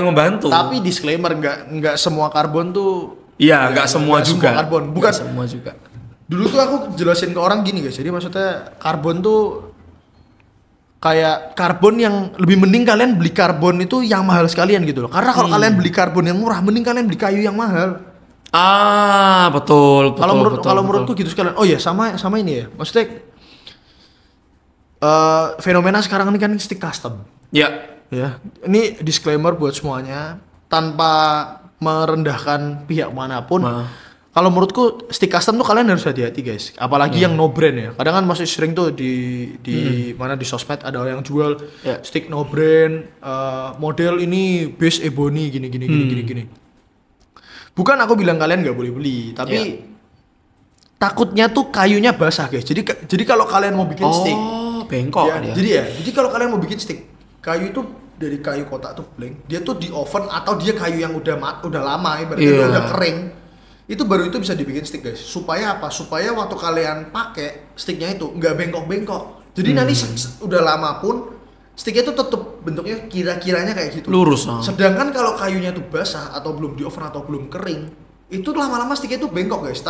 membantu. Tapi disclaimer, nggak semua karbon tuh. Iya, nggak semua juga. Semua karbon, bukan semua juga. Dulu tuh aku jelasin ke orang gini guys. Jadi maksudnya karbon tuh kayak karbon yang lebih mending kalian beli karbon itu yang mahal sekalian gitu loh. Karena kalau kalian beli karbon yang murah, mending kalian beli kayu yang mahal. Betul. Kalau menurutku gitu sekalian. Oh ya, sama ini ya. Maksudnya fenomena sekarang ini kan stick custom. Ya. Ini disclaimer buat semuanya tanpa merendahkan pihak manapun. Kalau menurutku stick custom tuh kalian harus hati-hati guys. Apalagi yang no brand ya. Kadang kan masih sering tuh di mana di sosmed ada orang yang jual stick no brand, model ini base ebony gini. Bukan aku bilang kalian nggak boleh beli, tapi takutnya tuh kayunya basah guys. Jadi kalau kalian mau bikin stick, bengkok ya. Jadi kalau kalian mau bikin stick, kayu itu dari kayu kotak tuh blank, dia tuh di oven atau dia kayu yang udah lama ibaratnya udah kering. Itu baru itu bisa dibikin stick guys. Supaya apa? Supaya waktu kalian pakai sticknya itu nggak bengkok-bengkok. Jadi nanti udah lama pun sticknya itu tetap bentuknya kira-kiranya kayak gitu. Lurus. Sedangkan kalau kayunya itu basah atau belum di oven atau belum kering, itu lama-lama sticknya itu bengkok guys.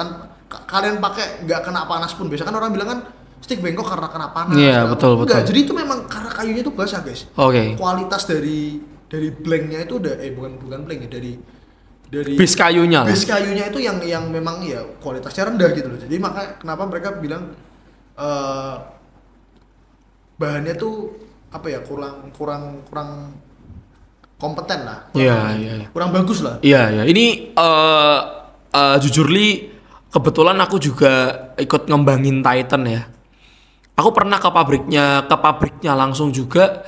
Kalian pakai nggak kena panas pun. Biasanya kan orang bilang kan stick bengkok karena kena panas. Iya betul. Enggak, jadi itu memang karena kayunya itu basah guys. Kualitas dari blanknya itu udah bukan blank ya, dari base kayunya itu yang memang ya kualitasnya rendah gitu loh. Jadi makanya kenapa mereka bilang bahannya tuh apa ya kurang kompeten lah. Kurang bagus lah. Iya. Ini jujur li kebetulan aku juga ikut ngembangin Titan ya. Aku pernah ke pabriknya langsung juga.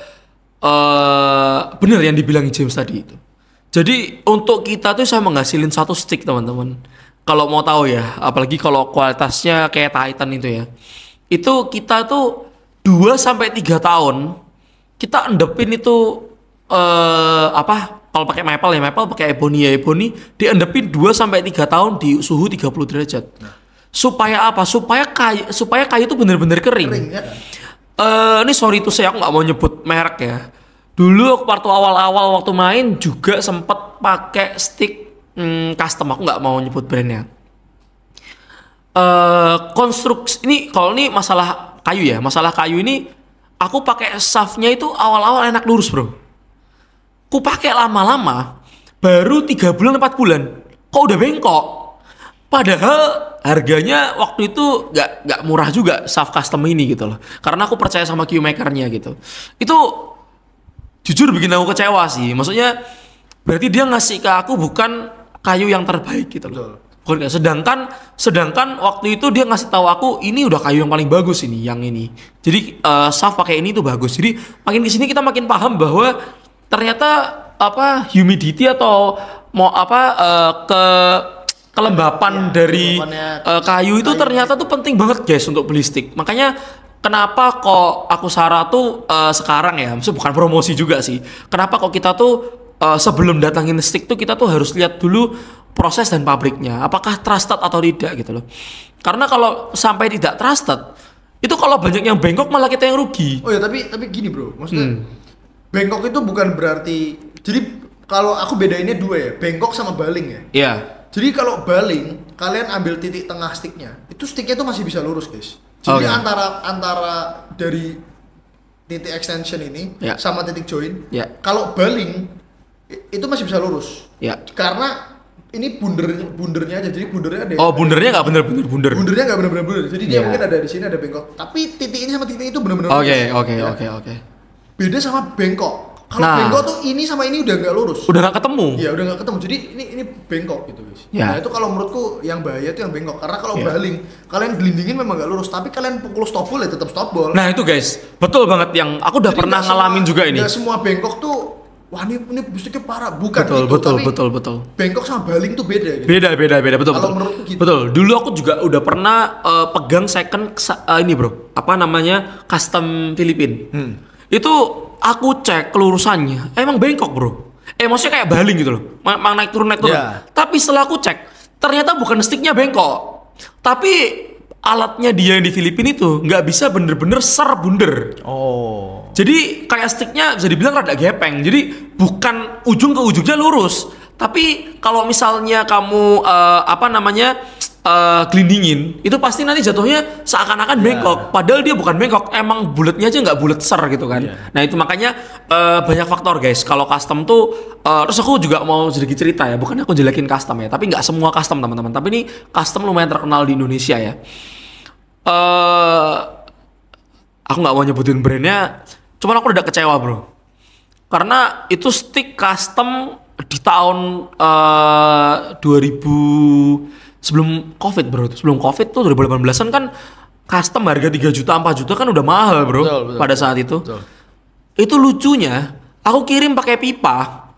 Bener yang dibilang James tadi itu. Jadi untuk kita tuh bisa menghasilin satu stick teman-teman. Kalau mau tahu ya, apalagi kalau kualitasnya kayak Titan itu ya. Itu kita tuh 2-3 tahun kita endepin itu kalau pakai maple pakai ebony diendepin 2-3 tahun di suhu 30 derajat. Supaya apa? Supaya kayu itu benar-benar kering. Ya. Ini sorry tuh saya aku nggak mau nyebut merek ya. Dulu waktu awal-awal waktu main juga sempet pakai stick custom, aku nggak mau nyebut brandnya. Konstruksi ini kalau ini masalah kayu ini aku pakai shaftnya itu awal-awal enak lurus bro. Ku pakai lama-lama baru 3 bulan 4 bulan kok udah bengkok. Padahal harganya waktu itu nggak murah juga shaft custom ini gitu loh. Karena aku percaya sama Q-makernya gitu. Itu jujur bikin aku kecewa sih. Maksudnya berarti dia ngasih ke aku bukan kayu yang terbaik gitu loh. Sedangkan waktu itu dia ngasih tahu aku ini udah kayu yang paling bagus ini, yang ini. Jadi shaft pakai ini tuh bagus. Jadi makin kesini kita makin paham bahwa ternyata humidity atau kelembapan dari kayu itu ternyata tuh penting banget guys untuk beli stick. Makanya kenapa kok aku Sarah tuh sekarang ya, maksudnya bukan promosi juga sih. Kenapa kok kita tuh sebelum datangin stick tuh kita tuh harus lihat dulu proses dan pabriknya, apakah trusted atau tidak gitu loh. Karena kalau sampai tidak trusted, itu kalau banyak yang bengkok malah kita yang rugi. Oh ya tapi gini bro, maksudnya bengkok itu bukan berarti. Jadi kalau aku bedainnya dua ya, bengkok sama baling ya. Iya. Jadi kalau baling, kalian ambil titik tengah sticknya, itu sticknya tuh masih bisa lurus guys. Jadi antara dari titik extension ini sama titik join, kalau baling itu masih bisa lurus. Ya. Karena ini bundernya aja, jadi bundernya ada. Oh, bundernya nggak bener-bener bunder. Bundernya nggak bener-bener bunder. Jadi dia mungkin ada di sini ada bengkok, tapi titik ini sama titik itu bener-bener. Oke. Beda sama bengkok. Kalau bengkok tuh ini sama ini udah nggak lurus. Udah nggak ketemu. Iya, udah nggak ketemu. Jadi ini bengkok gitu guys. Ya. Nah itu kalau menurutku yang bahaya itu yang bengkok. Karena kalau baling, kalian gelindingin memang nggak lurus, tapi kalian pukul stop ball ya tetap stop ball. Nah itu guys, betul banget yang aku udah pernah ngalamin juga ini. Nggak semua bengkok tuh wah ini bistiknya parah, bukan betul. Bengkok sama baling tuh beda gitu. Beda, betul. Kalau menurutku gitu. Betul. Dulu aku juga udah pernah pegang second ini bro, apa namanya custom Filipin. Itu aku cek kelurusannya, emang bengkok bro. Maksudnya kayak baling gitu loh, naik turun. Yeah. Tapi setelah aku cek, ternyata bukan sticknya bengkok, tapi alatnya dia yang di Filipina itu nggak bisa bener-bener bunder. Oh. Jadi kayak sticknya bisa dibilang rada gepeng. Jadi bukan ujung ke ujungnya lurus. Tapi kalau misalnya kamu gelindingin, itu pasti nanti jatuhnya seakan-akan bengkok. Padahal dia bukan bengkok, emang bulatnya aja nggak bulat ser gitu kan. Nah itu makanya banyak faktor guys. Kalau custom tuh, terus aku juga mau sedikit cerita ya. Bukan aku jelekin custom ya, tapi nggak semua custom teman-teman. Tapi ini custom lumayan terkenal di Indonesia ya. Aku nggak mau nyebutin brandnya, cuman aku udah kecewa bro. Karena itu stick custom di tahun 2000 sebelum Covid bro, sebelum Covid tuh 2018an kan custom harga 3 juta 4 juta kan udah mahal bro. Betul, pada saat itu. Betul. Itu lucunya, aku kirim pakai pipa.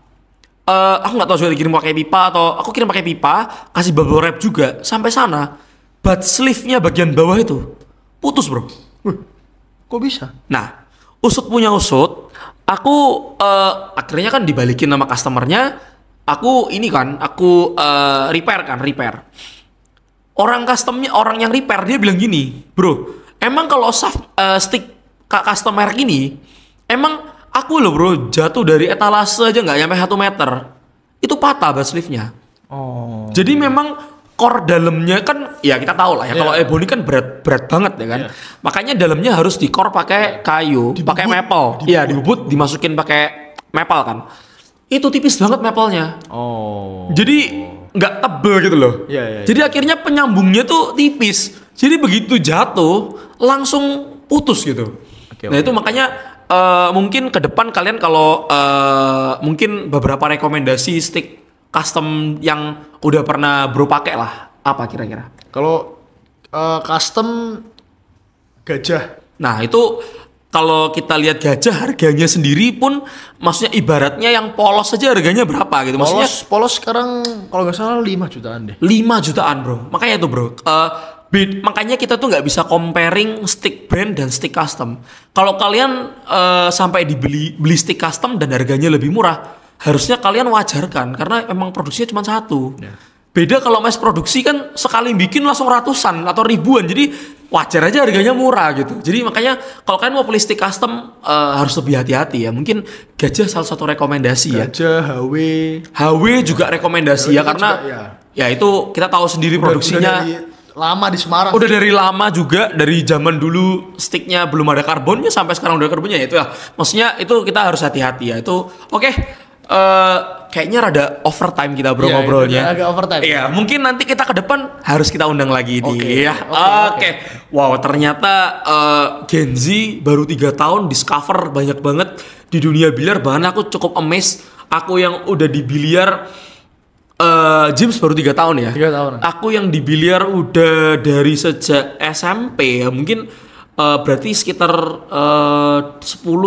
Aku nggak tahu juga dikirim pakai pipa atau aku kirim pakai pipa, kasih bubble wrap juga sampai sana. Butt sleeve-nya bagian bawah itu putus bro. Kok bisa? Nah, usut punya usut, aku akhirnya kan dibalikin sama customernya. Aku repair. Orang yang repair dia bilang gini, bro, emang kalau stick custom merek ini, emang aku loh bro jatuh dari etalase aja nggak nyampe 1 meter, itu patah butt sleeve-nya. Oh. Jadi memang core dalamnya kan, ya kita tahu lah ya, kalau ebony kan berat banget ya kan. Makanya dalamnya harus di core pakai kayu, pakai maple. Iya, dibubut, dimasukin pakai maple kan. Itu tipis banget maple-nya. Oh. Jadi nggak tebel gitu loh. Jadi akhirnya penyambungnya tuh tipis. Jadi begitu jatuh langsung putus gitu. Nah itu makanya mungkin ke depan kalian kalau mungkin beberapa rekomendasi stick custom yang udah pernah bro pakai lah, apa kira-kira? Kalau custom gajah. Nah itu kalau kita lihat gajah harganya sendiri pun, maksudnya ibaratnya yang polos saja harganya berapa gitu? Maksudnya polos sekarang kalau nggak salah 5 jutaan deh. 5 jutaan bro, makanya itu bro. Makanya kita tuh nggak bisa comparing stick brand dan stick custom. Kalau kalian sampai beli stick custom dan harganya lebih murah, harusnya kalian wajarkan karena emang produksinya cuma 1. Beda kalau mass produksi kan sekali bikin langsung ratusan atau ribuan, jadi wajar aja harganya murah gitu. Jadi makanya kalau kalian mau beli stick custom harus lebih hati-hati ya. Mungkin gajah salah satu rekomendasi ya. Gajah, HW juga rekomendasi ya karena ya itu kita tahu sendiri produksinya. Lama di Semarang. Udah dari lama juga, dari zaman dulu sticknya belum ada karbonnya sampai sekarang udah karbonnya ya itu ya. Maksudnya itu kita harus hati-hati ya. Itu oke. Kayaknya rada overtime kita bro ngobrolnya. Agak overtime. Iya, mungkin nanti kita ke depan harus kita undang lagi nih. Oke. Wow, ternyata Gen Z baru 3 tahun discover banyak banget di dunia biliar. Bahkan aku cukup amazed. Aku yang udah di biliar James baru 3 tahun ya. 3 tahun. Aku yang di biliar udah dari sejak SMP ya. Mungkin berarti sekitar 10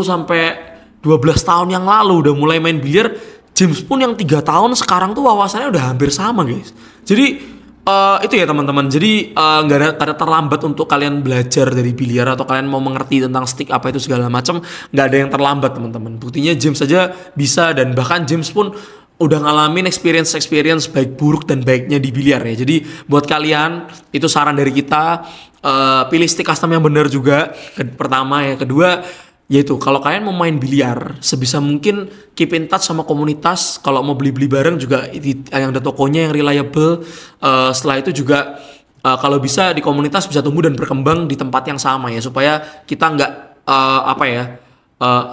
sampai 12 tahun yang lalu udah mulai main biliar. James pun yang 3 tahun sekarang tuh wawasannya udah hampir sama guys. Jadi itu ya teman-teman. Jadi nggak ada terlambat untuk kalian belajar dari biliar atau kalian mau mengerti tentang stick apa itu segala macam. Nggak ada yang terlambat teman-teman. Buktinya James aja bisa, dan bahkan James pun udah ngalamin experience baik buruk dan baiknya di biliar ya. Jadi buat kalian itu saran dari kita, pilih stick custom yang benar juga. Pertama ya, kedua yaitu kalau kalian mau main biliar sebisa mungkin keep in touch sama komunitas. Kalau mau beli bareng juga yang ada tokonya yang reliable. Setelah itu juga kalau bisa di komunitas bisa tumbuh dan berkembang di tempat yang sama ya, supaya kita nggak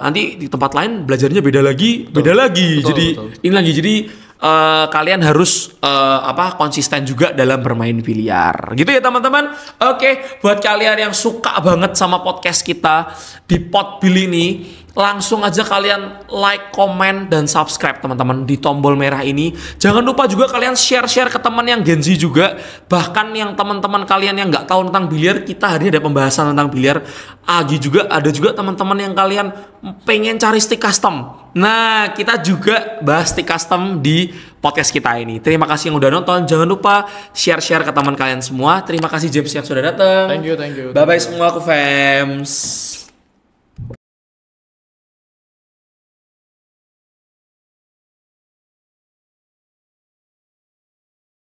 nanti di tempat lain belajarnya beda lagi. Betul. Jadi ini lagi, jadi kalian harus konsisten juga dalam bermain biliar. Gitu ya teman-teman. Oke, buat kalian yang suka banget sama podcast kita di Potbil ini, langsung aja kalian like, komen, dan subscribe teman-teman di tombol merah ini. Jangan lupa juga kalian share-share ke teman yang Gen Z juga. Bahkan yang teman-teman kalian yang nggak tahu tentang biliar, kita hari ini ada pembahasan tentang biliar. Ada juga teman-teman yang kalian pengen cari stick custom. Nah, kita juga bahas stick custom di podcast kita ini. Terima kasih yang udah nonton. Jangan lupa share-share ke teman kalian semua. Terima kasih James yang sudah datang. Thank you. Bye-bye semua, aku fans.